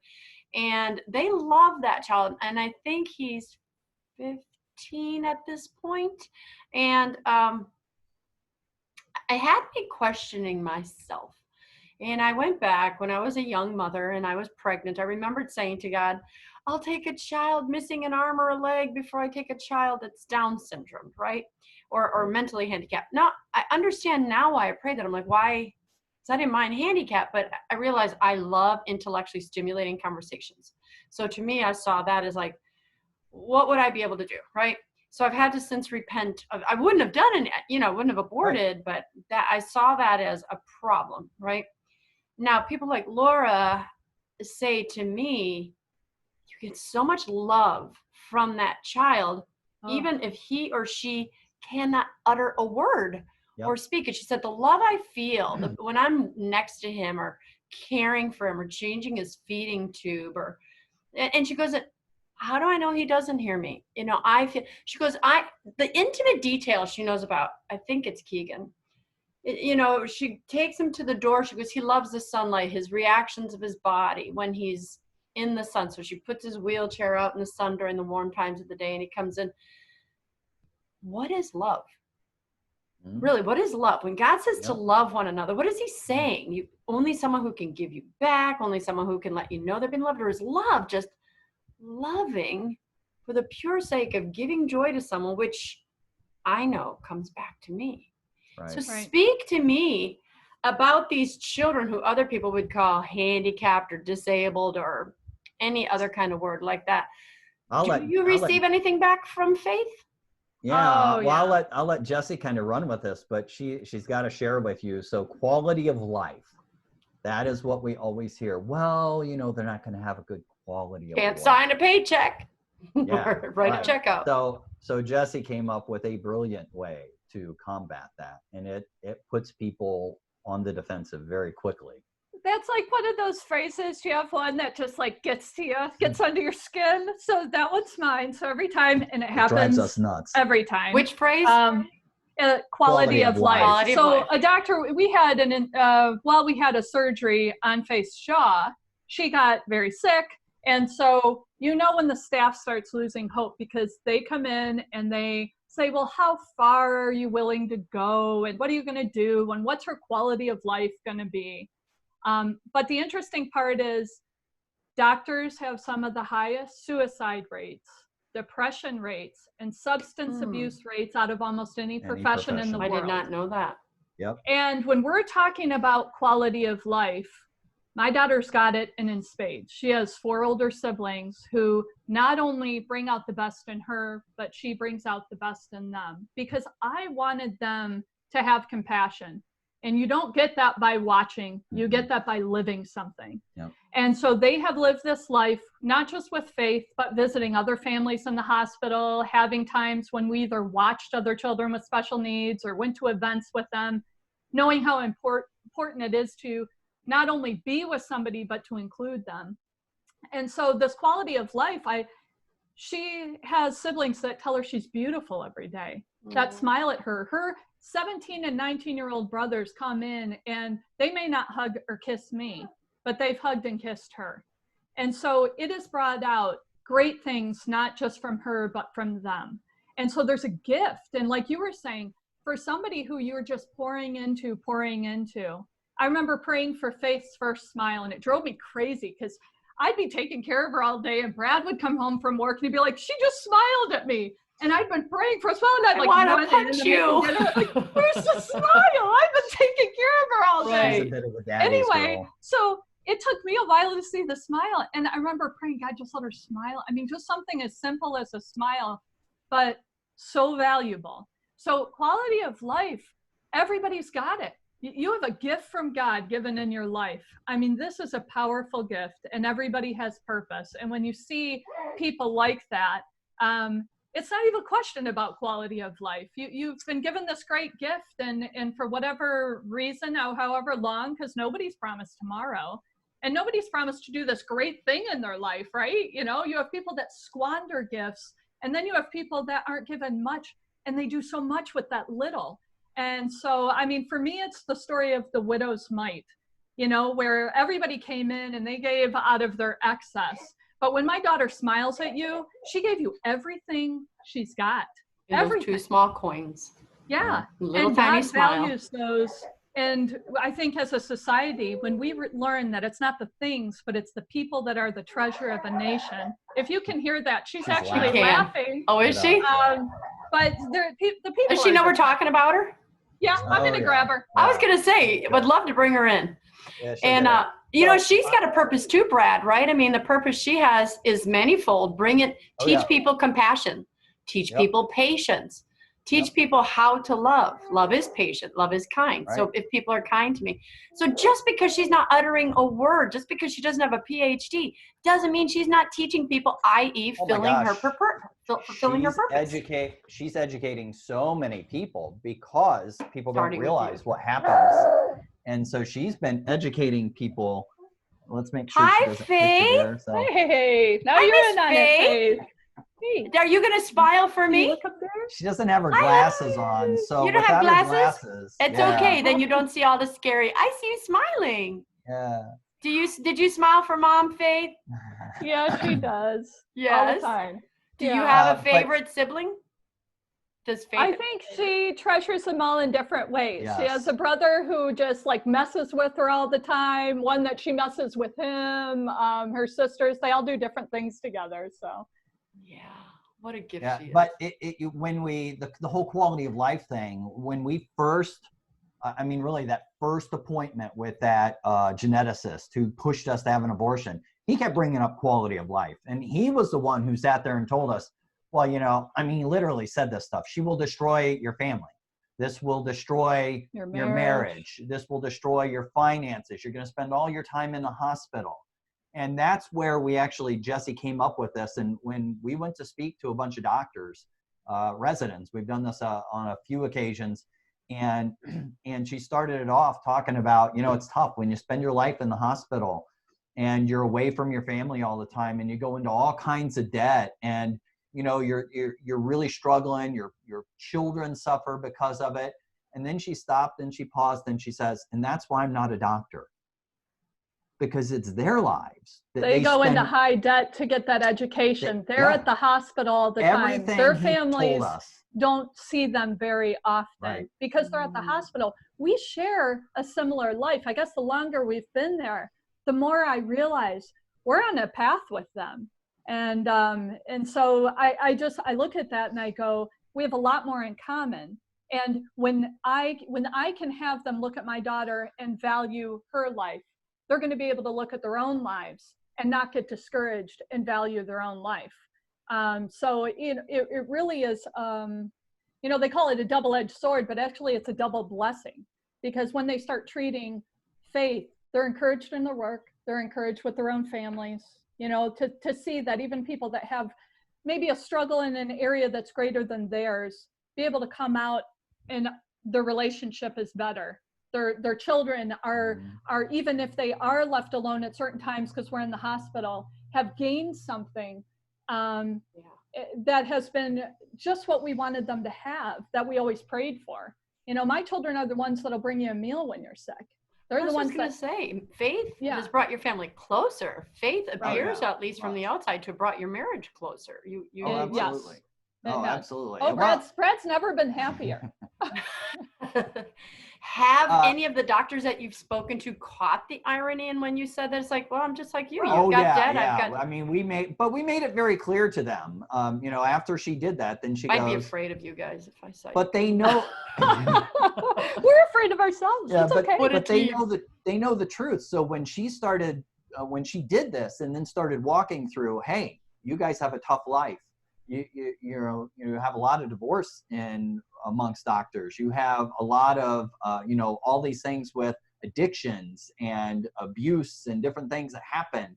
and they love that child. And I think he's 15 at this point. And I had me questioning myself. And I went back when I was a young mother and I was pregnant. I remembered saying to God, I'll take a child missing an arm or a leg before I take a child that's Down syndrome, right? Or mentally handicapped. Now, I understand now why I prayed that. I'm like, why? Because I didn't mind handicap, but I realized I love intellectually stimulating conversations. So to me, I saw that as like, what would I be able to do, right? So I've had to since repent of, I wouldn't have done it, wouldn't have aborted, but that I saw that as a problem, right? Now, people like Laura say to me, you get so much love from that child, even if he or she cannot utter a word or speak it. She said, the love I feel when I'm next to him or caring for him or changing his feeding tube and she goes, how do I know he doesn't hear me? I feel, she goes, the intimate details she knows about, I think it's Keegan. She takes him to the door. She goes, he loves the sunlight, his reactions of his body when he's in the sun. So she puts his wheelchair out in the sun during the warm times of the day and he comes in. What is love? Really, what is love? When God says to Yep. love one another, what is he saying? You only someone who can give you back, only someone who can let you know they've been loved, or is love just loving for the pure sake of giving joy to someone, which I know comes back to me. Right. So speak to me about these children who other people would call handicapped or disabled or any other kind of word like that. Do you receive anything back from Faith? Yeah, Oh, well, yeah. I'll let Jesi kind of run with this, but she's got to share with you. So quality of life, that is what we always hear. Well, they're not going to have a good quality of life. Can't sign a paycheck. Yeah, write a check out. So Jesi came up with a brilliant way to combat that, and it puts people on the defensive very quickly. That's like one of those phrases. You have one that just like gets to you, gets under your skin. So that one's mine. So every time, and it happens drives us nuts. every time. Which phrase? Quality of life. Quality of life. A doctor, we had we had a surgery on Faith's jaw. She got very sick. And so, when the staff starts losing hope because they come in and they say, well, how far are you willing to go? And what are you going to do? And what's her quality of life going to be? But the interesting part is doctors have some of the highest suicide rates, depression rates, and substance abuse rates out of almost any profession in the world. I did not know that. Yep. And when we're talking about quality of life, my daughter's got it and in spades. She has 4 older siblings who not only bring out the best in her, but she brings out the best in them because I wanted them to have compassion. And you don't get that by watching. You get that by living something. Yep. And so they have lived this life, not just with Faith, but visiting other families in the hospital, having times when we either watched other children with special needs or went to events with them, knowing how important it is to not only be with somebody, but to include them. And so this quality of life, she has siblings that tell her she's beautiful every day, that smile at her. Her 17 and 19-year-old brothers come in and they may not hug or kiss me, but they've hugged and kissed her. And so it has brought out great things, not just from her, but from them. And so there's a gift. And like you were saying, for somebody who you're just pouring into, I remember praying for Faith's first smile, and it drove me crazy because I'd be taking care of her all day, and Brad would come home from work and he'd be like, she just smiled at me. And I'd been praying for a smile, and I'd like want to punch you. Like, where's the smile? I've been taking care of her all day. She's a bit of a daddy's Anyway, girl. so it took me a while to see the smile. And I remember praying, God, just let her smile. I mean, just something as simple as a smile, but so valuable. So quality of life, everybody's got it. You have a gift from God given in your life. I mean, this is a powerful gift, and everybody has purpose. And when you see people like that, it's not even a question about quality of life. You've been given this great gift, and for whatever reason, however long, because nobody's promised tomorrow, and nobody's promised to do this great thing in their life, right? You have people that squander gifts, and then you have people that aren't given much, and they do so much with that little. And so, I mean, for me, it's the story of the widow's mite, where everybody came in and they gave out of their excess. But when my daughter smiles at you, she gave you everything she's got. Everything. 2 small coins. Yeah. Little and tiny God smile. values those. And I think as a society, when we learn that it's not the things, but it's the people that are the treasure of a nation. If you can hear that, she's actually laughing. Oh, is she? But the people. Does she know we're talking about her? Yeah, I'm going to grab her. I was going to say, would love to bring her in. Yeah, and, she's got a purpose too, Brad, right? I mean, the purpose she has is manifold. Teach people compassion, teach people patience, teach people how to love. Love is patient, love is kind. Right. So if people are kind to me. So just because she's not uttering a word, just because she doesn't have a PhD, doesn't mean she's not teaching people, i.e. fulfilling her purpose. She's educating so many people because people don't realize what happens. And so she's been educating people. Let's make sure Hi, she doesn't Faith. there, so. Hey, now you're in on it, Faith. Hey. Are you going to smile for me? She doesn't have her glasses on, so you don't have glasses? It's okay. Then you don't see all the scary. I see you smiling. Yeah. Did you smile for Mom, Faith? Yeah, she does. Yes. All the time. Do you have a favorite sibling? Does Faith? I think she treasures them all in different ways. Yes. She has a brother who just like messes with her all the time. One that she messes with him. Her sisters, they all do different things together. So. Yeah. What a gift Yeah, she is. but when the whole quality of life thing, when we first, I mean, really that first appointment with that geneticist who pushed us to have an abortion, he kept bringing up quality of life. And he was the one who sat there and told us, well, you know, I mean, he literally said this stuff. She will destroy your family. This will destroy your marriage. This will destroy your finances. You're going to spend all your time in the hospital. And that's where we actually, Jesi came up with this. And when we went to speak to a bunch of doctors, residents, we've done this on a few occasions. And she started it off talking about, you know, it's tough when you spend your life in the hospital and you're away from your family all the time and you go into all kinds of debt and, you know, you're really struggling. Your children suffer because of it. And then she stopped and she paused and she says, and that's why I'm not a doctor. Because it's their lives. They go into high debt to get that education. They're at the hospital all the time. Their families don't see them very often because they're at the hospital. We share a similar life. I guess the longer we've been there, the more I realize we're on a path with them. And so I look at that and I go, we have a lot more in common. And when I can have them look at my daughter and value her life, they're going to be able to look at their own lives and not get discouraged and value their own life. So it really is, you know, they call it a double-edged sword, but actually it's a double blessing, because when they start treating Faith, they're encouraged in their work, they're encouraged with their own families, you know, to see that even people that have maybe a struggle in an area that's greater than theirs, be able to come out and their relationship is better. Their children are even if they are left alone at certain times because we're in the hospital, have gained something that has been just what we wanted them to have, that we always prayed for. You know, my children are the ones that'll bring you a meal when you're sick. They're the ones that say Faith has brought your family closer. Faith appears, at least from the outside, to have brought your marriage closer. Absolutely. Oh, absolutely. Oh, Brad's never been happier. Have any of the doctors that you've spoken to caught the irony in when you said that? It's like, well, I'm just like you. You've got debt. I've got. I mean, we made it very clear to them. You know, after she did that, then she I'd be afraid of you guys if I saw you. But they know. We're afraid of ourselves. Yeah, it's okay. But they know the truth. So when she started, when she did this, and then started walking through, hey, you guys have a tough life. You have a lot of divorce amongst doctors. You have a lot of all these things with addictions and abuse and different things that happen.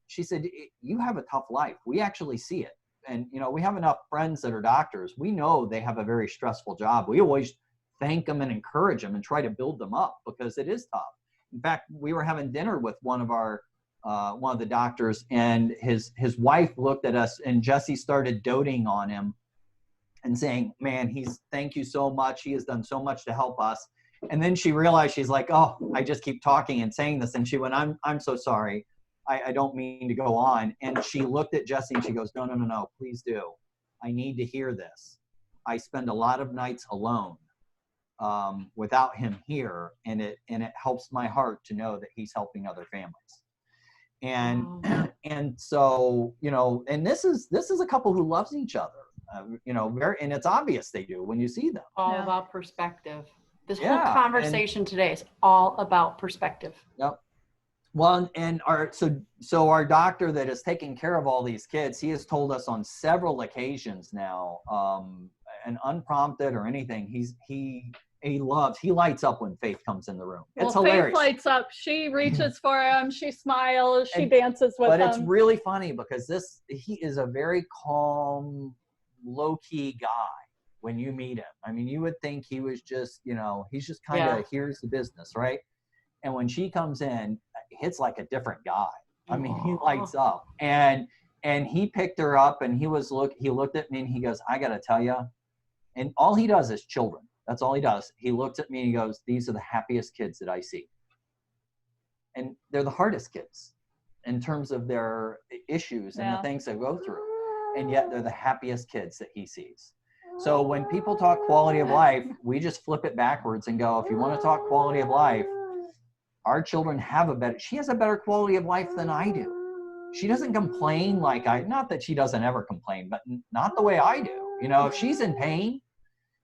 She said, you have a tough life. We actually see it. And we have enough friends that are doctors. We know they have a very stressful job. We always thank them and encourage them and try to build them up, because it is tough. In fact, we were having dinner with one of the doctors, and his wife looked at us, and Jesi started doting on him and saying, man, thank you so much. He has done so much to help us. And then she realized, she's like, oh, I just keep talking and saying this. And she went, I'm so sorry. I don't mean to go on. And she looked at Jesi and she goes, no, please do. I need to hear this. I spend a lot of nights alone without him here. And it helps my heart to know that he's helping other families. And so, and this is a couple who loves each other, and it's obvious they do when you see them. All about perspective. This whole conversation today is all about perspective. Yep. Well, and so our doctor that is taking care of all these kids, he has told us on several occasions now, and unprompted or anything, he lights up when Faith comes in the room. It's hilarious. Faith lights up. She reaches for him. She smiles. She dances with him. But it's really funny because he is a very calm, low-key guy when you meet him. I mean, you would think he was just, he's just kind of here's the business, right? And when she comes in, it's like a different guy. I mean, he lights up. And he picked her up, and he looked at me and he goes, I got to tell you. And all he does is children. That's all he does. He looks at me and he goes, these are the happiest kids that I see. And they're the hardest kids in terms of their issues and the things they go through. And yet they're the happiest kids that he sees. So when people talk quality of life, we just flip it backwards and go, if you want to talk quality of life, our children she has a better quality of life than I do. She doesn't complain like not that she doesn't ever complain, but not the way I do. You know, if she's in pain,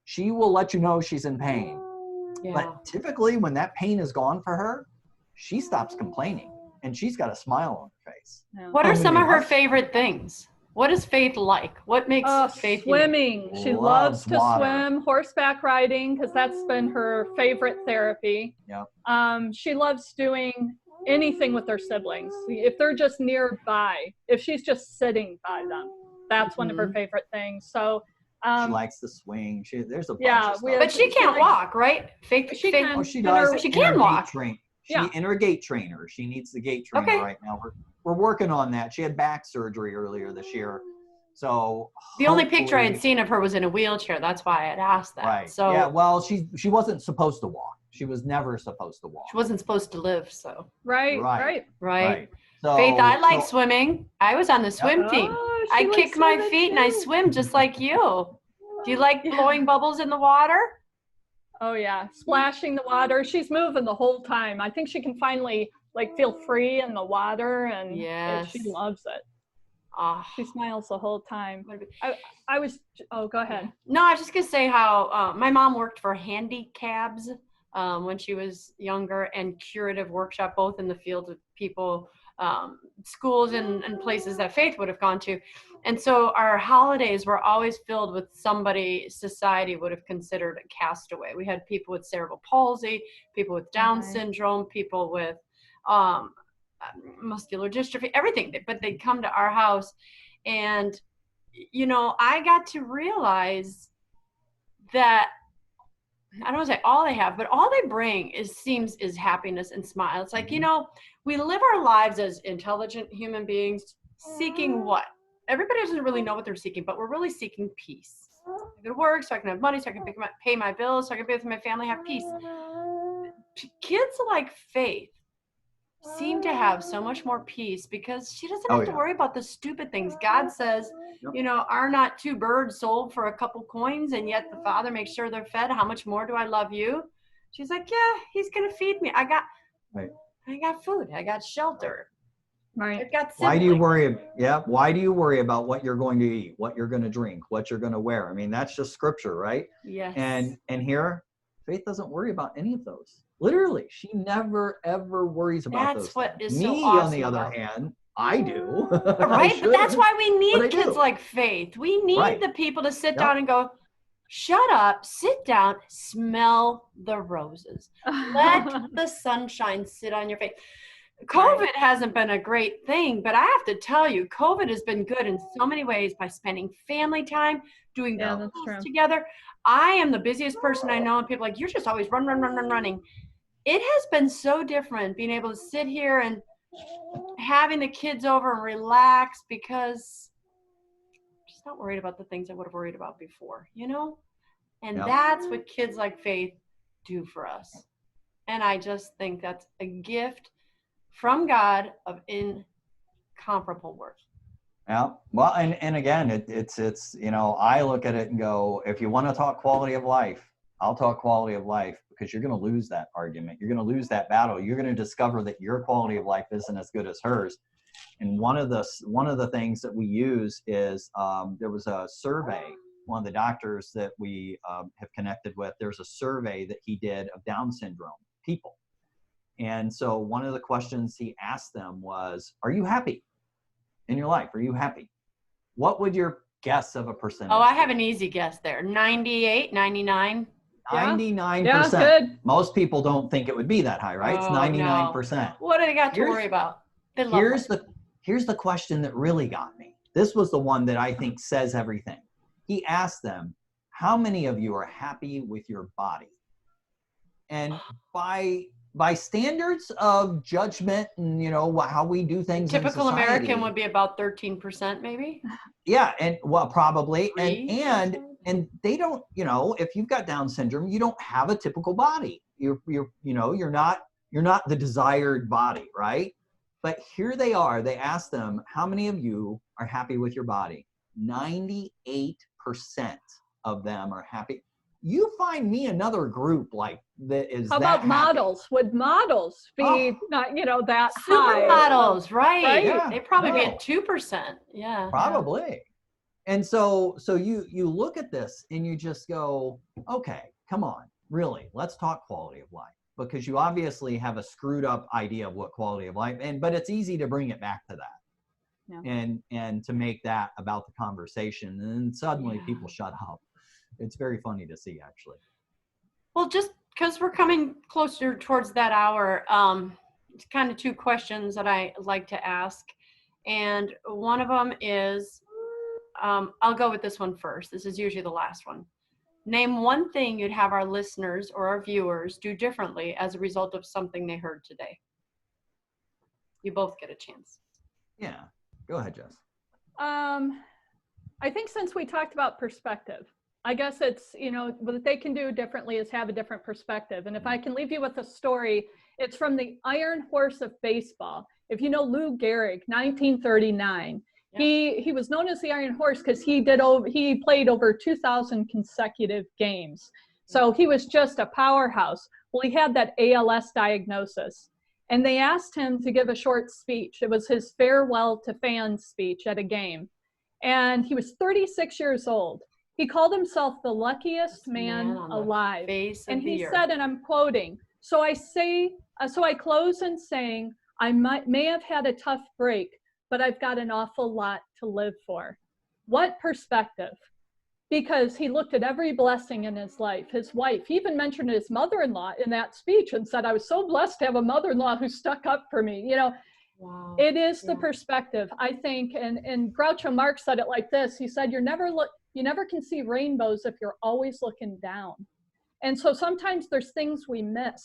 she will let you know she's in pain. Yeah. But typically when that pain is gone for her, she stops complaining and she's got a smile on her face. Yeah. What are How some many of her of us? favorite things? What is Faith like? What makes Faith unique? Swimming. She loves to water. swim, horseback riding, because that's been her favorite therapy. Yeah. She loves doing anything with her siblings. If they're just nearby, if she's just sitting by them, that's one of her favorite things. So she likes to swing. There's a bunch yeah, of stuff. But she can't walk, right? Faith, She Faith, can. Oh, she does. She can walk. In her gait trainer. She needs the gait trainer Okay. right now. We're working on that. She had back surgery earlier this year. So the only picture I had seen of her was in a wheelchair. That's why I had asked that. Right. So yeah, well, she wasn't supposed to walk. She was never supposed to walk. she wasn't supposed to live, so. Right. So, Faith, I like swimming. I was on the swim team. Oh, I kick my feet and I swim just like you. Do you like blowing bubbles in the water? Oh yeah, splashing the water. She's moving the whole time. I think she can finally feel free in the water, and she loves it. She smiles the whole time. Oh, go ahead. No, I was just gonna say how my mom worked for handicabs when she was younger, and curative workshop, both in the field of people, schools and places that Faith would have gone to. And so our holidays were always filled with somebody society would have considered a castaway. We had people with cerebral palsy, people with Down syndrome, people with muscular dystrophy, everything. But they'd come to our house, and I got to realize that I don't want to say all they have, but all they bring is happiness and smile. It's like, we live our lives as intelligent human beings seeking what? Everybody doesn't really know what they're seeking, but we're really seeking peace. I can work so I can have money, so I can pay my bills, so I can be with my family, have peace. Kids like Faith seem to have so much more peace because she doesn't have to worry about the stupid things. God says, are not two birds sold for a couple coins, and yet the Father makes sure they're fed? How much more do I love you? She's like, yeah, he's going to feed me. I got food. I got shelter. Right. I've got siblings. Why do you worry? Yeah. Why do you worry about what you're going to eat, what you're going to drink, what you're going to wear? I mean, that's just scripture, right? Yes. And here, Faith doesn't worry about any of those. Literally, she never ever worries about those. That's what is Me, so awesome. on the other hand, I do. Right, but that's why we need kids do. like Faith. We need the people to sit down and go, shut up, sit down, smell the roses. Let the sunshine sit on your face. COVID hasn't been a great thing, but I have to tell you, COVID has been good in so many ways by spending family time, doing the together. I am the busiest person I know, and people are like, you're just always running. It has been so different being able to sit here and having the kids over and relax, because I'm just not worried about the things I would have worried about before, And that's what kids like Faith do for us. And I just think that's a gift from God of incomparable worth. Yeah. Well, and again, it's I look at it and go, if you want to talk quality of life, I'll talk quality of life, because you're going to lose that argument. You're going to lose that battle. You're going to discover that your quality of life isn't as good as hers. And one of the things that we use is there was a survey. One of the doctors that we have connected with, there's a survey that he did of Down syndrome people. And so one of the questions he asked them was, are you happy in your life? Are you happy? What would your guess of a percentage? Oh, I have an easy guess there. 98, 99. 99%. Yeah, good. Most people don't think it would be that high, right? It's 99%. No. What do they got to worry about? Here's the question that really got me. This was the one that I think says everything. He asked them, how many of you are happy with your body? And by standards of judgment and how we do things, typical in society, American would be about 13%, maybe. Yeah, and probably, and they don't. If you've got Down syndrome, you don't have a typical body. You're not the desired body, right? But here they are. They asked them, how many of you are happy with your body? 98% of them are happy. You find me another group like that is How that about models? Would models be not, that high? Supermodels, right? Right? Yeah, They probably be no. at 2%. Yeah. Probably. And so you look at this and you just go, okay, come on, really, let's talk quality of life, because you obviously have a screwed up idea of what quality of life, but it's easy to bring it back to that. Yeah. And to make that about the conversation, and then suddenly Yeah. people shut up. It's very funny to see, actually. Well, just because we're coming closer towards that hour, it's kind of two questions that I like to ask. And one of them is, I'll go with this one first. This is usually the last one. Name one thing you'd have our listeners or our viewers do differently as a result of something they heard today. You both get a chance. Yeah. Go ahead, Jess. I think since we talked about perspective, I guess it's, what they can do differently is have a different perspective. And if I can leave you with a story, it's from the Iron Horse of baseball. If you know Lou Gehrig, 1939, Yeah. he was known as the Iron Horse because he played over 2,000 consecutive games. So he was just a powerhouse. Well, he had that ALS diagnosis. And they asked him to give a short speech. It was his farewell to fans speech at a game. And he was 36 years old. He called himself the luckiest man alive. And he said, and I'm quoting, so I close in saying, I may have had a tough break, but I've got an awful lot to live for. What perspective? Because he looked at every blessing in his life. His wife, he even mentioned his mother-in-law in that speech and said, I was so blessed to have a mother-in-law who stuck up for me. Wow. It is the perspective, I think. And Groucho Marx said it like this. He said, you never can see rainbows if you're always looking down. And so sometimes there's things we miss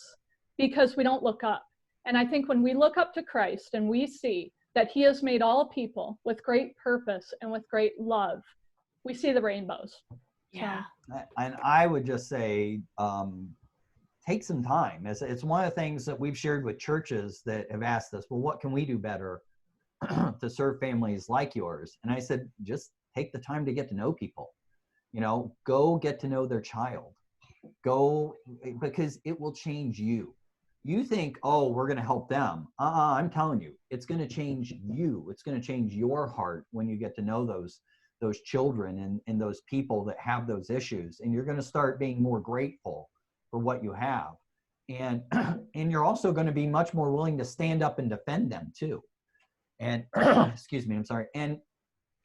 because we don't look up. And I think when we look up to Christ and we see that he has made all people with great purpose and with great love, we see the rainbows. Yeah. And I would just say, take some time. It's one of the things that we've shared with churches that have asked us, well, what can we do better to serve families like yours? And I said, just take the time to get to know people. Go get to know their child. Go, because it will change you. You think, oh, we're going to help them. I'm telling you, it's going to change you. It's going to change your heart when you get to know those children and those people that have those issues. And you're going to start being more grateful for what you have. And you're also going to be much more willing to stand up and defend them too. And excuse me, I'm sorry. And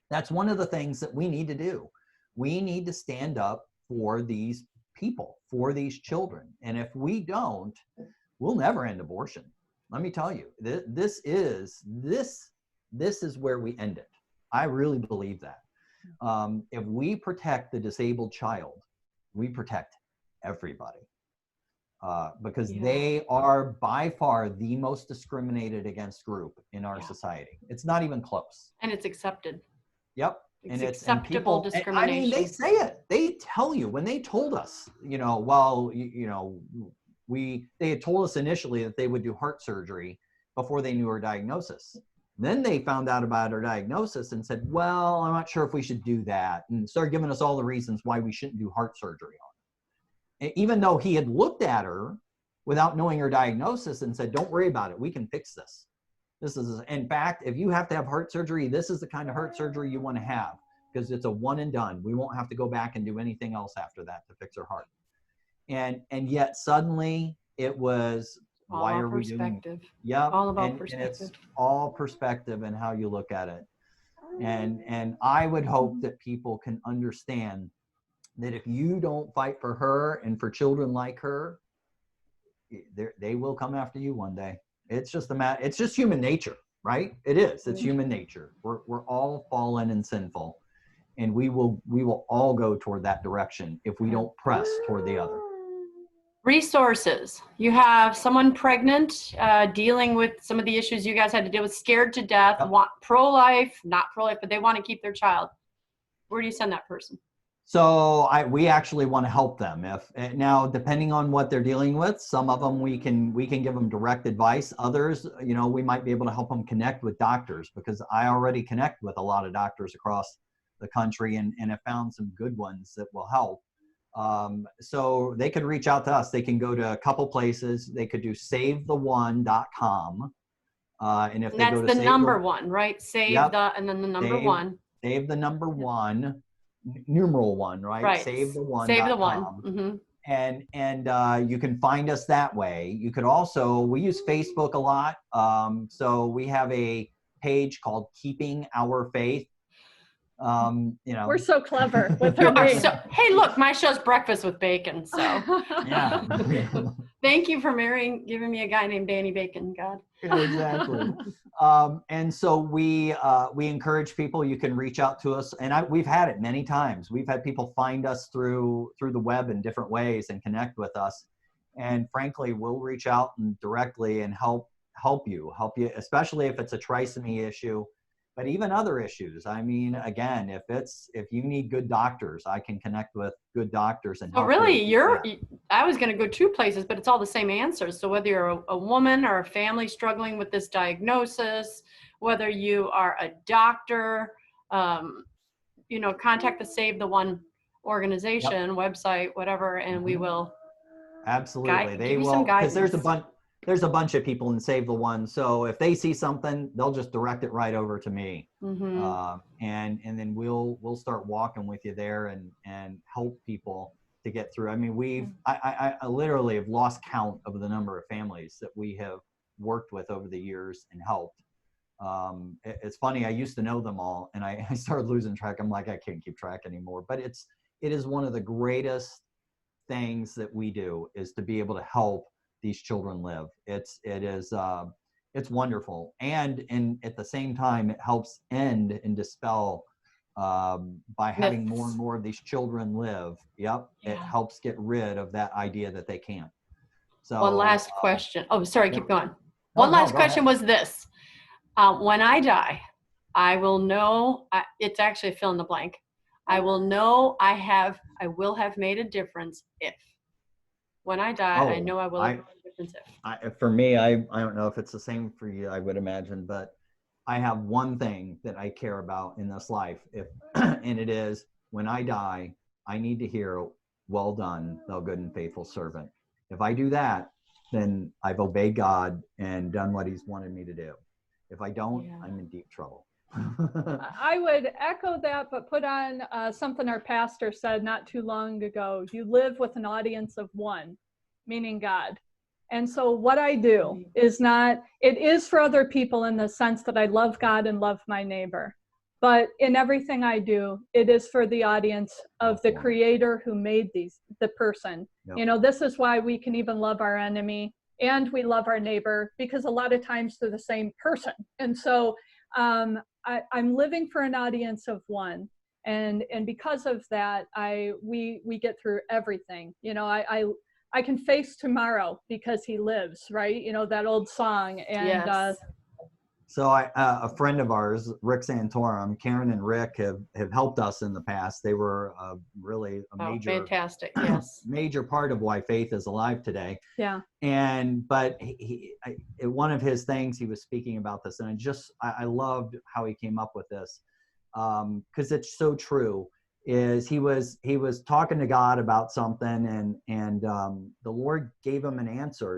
that's one of the things that we need to do. We need to stand up for these people, for these children. And if we don't, we'll never end abortion. Let me tell you, this is where we end it. I really believe that. If we protect the disabled child, we protect everybody. Because they are by far the most discriminated against group in our society. It's not even close. And it's accepted. Yep. It's acceptable discrimination. I mean, they say it. They tell you when they told us, they had told us initially that they would do heart surgery before they knew her diagnosis. Then they found out about her diagnosis and said, well, I'm not sure if we should do that, and started giving us all the reasons why we shouldn't do heart surgery on her. Even though he had looked at her without knowing her diagnosis and said, don't worry about it, we can fix this. This is, in fact, if you have to have heart surgery, this is the kind of heart surgery you want to have, because it's a one and done. We won't have to go back and do anything else after that to fix her heart. And yet suddenly it was, all why are we doing it? Yep. All about perspective. perspective. And it's all perspective and how you look at it. And I would hope that people can understand that if you don't fight for her and for children like her, they will come after you one day. It's just it's just human nature, right? It is. It's human nature. We're all fallen and sinful, and we will all go toward that direction if we don't press toward the other. Resources. You have someone pregnant, dealing with some of the issues you guys had to deal with, scared to death, Yep. want pro-life, not pro-life, but they want to keep their child. Where do you send that person? So we actually want to help them. Now, depending on what they're dealing with, some of them we can give them direct advice. Others, we might be able to help them connect with doctors, because I already connect with a lot of doctors across the country and have found some good ones that will help. So they could reach out to us. They can go to a couple places. They could do savetheone.com. And if And they that's go to the save number one, right? Save Yep. and then the number Save- one. save the number one, numeral one, right? Right. Save the one. Save the one. Mm-hmm. And you can find us that way. You could also, we use Facebook a lot. So we have a page called Keeping Our Faith. We're so clever with You our are name. so, hey, look, my show's Breakfast with Bacon. So Yeah. thank you for giving me a guy named Danny Bacon, God. Exactly. And so we encourage people. You can reach out to us, and we've had it many times. We've had people find us through the web in different ways and connect with us. And frankly, we'll reach out and directly and help you, especially if it's a trisomy issue, but even other issues. I mean, again, if you need good doctors, I can connect with good doctors and So help really, you. I was going to go two places, but it's all the same answers. So whether you're a woman or a family struggling with this diagnosis, whether you are a doctor, contact the Save the One organization, website, whatever, and we will Absolutely. give you some guidance. Because there's a bunch of people in Save the One. So if they see something, they'll just direct it right over to me. Mm-hmm. And then we'll start walking with you there and help people to get through. I mean, I literally have lost count of the number of families that we have worked with over the years and helped. It's funny, I used to know them all, and I started losing track. I'm like, I can't keep track anymore. But it is one of the greatest things that we do, is to be able to help these children live. It's wonderful, and at the same time, it helps end and dispel by having Myths. more and more of these children live. Yep, Yeah. it helps get rid of that idea that they can't. So one last question. Oh, sorry, keep going. No, One last go question ahead. was this. When I die, I will know, it's actually fill in the blank. I will know I will have made a difference if. When I die, I know I will have made a difference if. For me, I don't know if it's the same for you, I would imagine, but I have one thing that I care about in this life. And it is, when I die, I need to hear, "Well done, thou good and faithful servant." If I do that, then I've obeyed God and done what he's wanted me to do. If I don't, I'm in deep trouble. I would echo that, but put on something our pastor said not too long ago. You live with an audience of one, meaning God. And so what I do is it is for other people in the sense that I love God and love my neighbor. But in everything I do, it is for the audience of the creator who made the person. Yep. This is why we can even love our enemy and we love our neighbor, because a lot of times they're the same person. And so I'm living for an audience of one. And because of that, we get through everything. I can face tomorrow because he lives, right? That old song. And yes. So a friend of ours, Rick Santorum, Karen and Rick have helped us in the past. They were really a major, fantastic, yes, major part of why Faith is alive today. Yeah. But one of his things, he was speaking about this, and I loved how he came up with this, because it's so true. Is he was talking to God about something, and the Lord gave him an answer.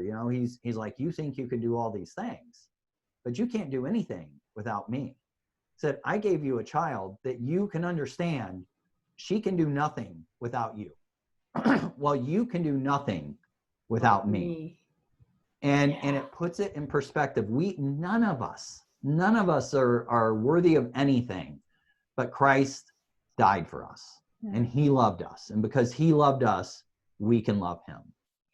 He's like, "You think you can do all these things, but you can't do anything without me." Said, "I gave you a child that you can understand. She can do nothing without you. Well, you can do nothing without me." And it puts it in perspective. None of us are worthy of anything, but Christ died for us, and he loved us. And because he loved us, we can love him.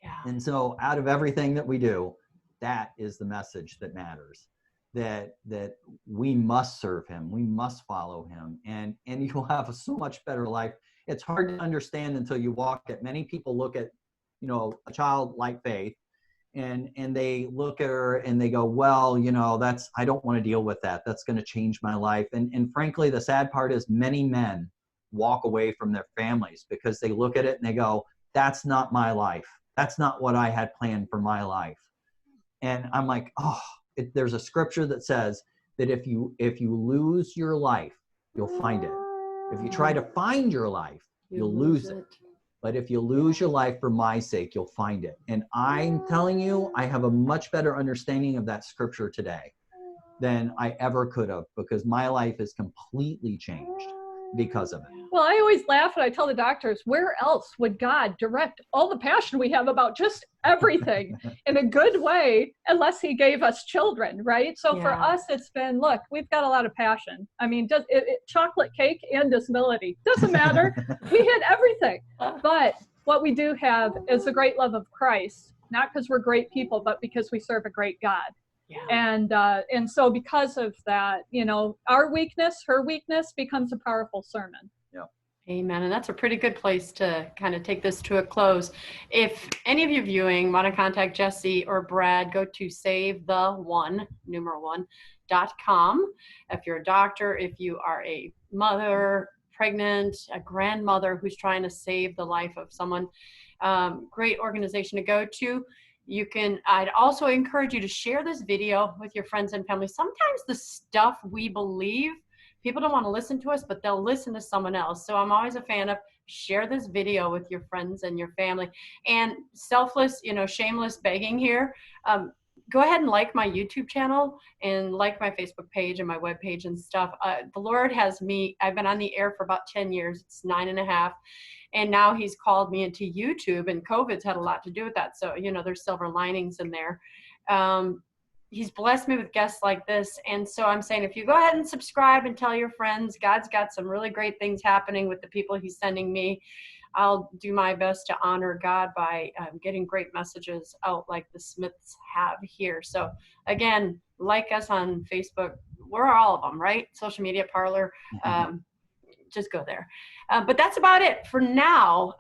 Yeah. And so out of everything that we do, that is the message that matters. That we must serve him, we must follow him, and you'll have a so much better life. It's hard to understand until you walk it. Many people look at, a child like Faith, and they look at her and they go, "Well, I don't want to deal with that. That's going to change my life." And frankly, the sad part is many men walk away from their families because they look at it and they go, "That's not my life. That's not what I had planned for my life." And I'm like, there's a scripture that says that if you lose your life, you'll find it. If you try to find your life, you'll lose it. But if you lose your life for my sake, you'll find it. And I'm telling you, I have a much better understanding of that scripture today than I ever could have, because my life is completely changed because of it. Well, I always laugh and I tell the doctors, where else would God direct all the passion we have about just everything in a good way, unless he gave us children, right? So for us, it's been, look, we've got a lot of passion. I mean, chocolate cake and disability, doesn't matter. We hit everything. But what we do have is the great love of Christ, not because we're great people, but because we serve a great God. Yeah. And so because of that, you know, our weakness, her weakness becomes a powerful sermon. Amen. And that's a pretty good place to kind of take this to a close. If any of you viewing want to contact Jesi or Brad, go to SaveThe1.com. If you're a doctor, if you are a mother, pregnant, a grandmother who's trying to save the life of someone, great organization to go to. I'd also encourage you to share this video with your friends and family. Sometimes the stuff we believe, people don't want to listen to us, but they'll listen to someone else. So I'm always a fan of share this video with your friends and your family. And selfless, shameless begging here. Go ahead and like my YouTube channel and like my Facebook page and my webpage and stuff. The Lord has me, I've been on the air for about 10 years. It's 9.5. And now he's called me into YouTube, and COVID's had a lot to do with that. So, there's silver linings in there. He's blessed me with guests like this. And so I'm saying, if you go ahead and subscribe and tell your friends, God's got some really great things happening with the people he's sending me. I'll do my best to honor God by getting great messages out like the Smiths have here. So again, like us on Facebook. We're all of them, right? Social media, Parlor. Just go there. But that's about it for now.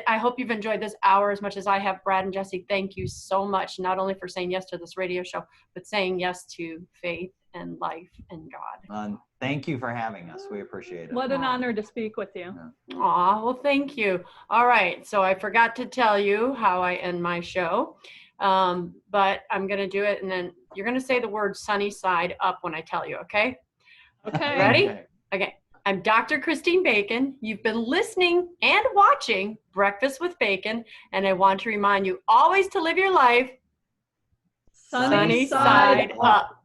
I hope you've enjoyed this hour as much as I have. Brad and Jesi, thank you so much, not only for saying yes to this radio show, but saying yes to faith and life and God. Thank you for having us. We appreciate it. What an honor to speak with you. Aw, well, thank you. All right, so I forgot to tell you how I end my show, but I'm going to do it, and then you're going to say the word sunny side up when I tell you, okay? Okay. Ready? Okay. I'm Dr. Christine Bacon. You've been listening and watching Breakfast with Bacon, and I want to remind you always to live your life sunny side up.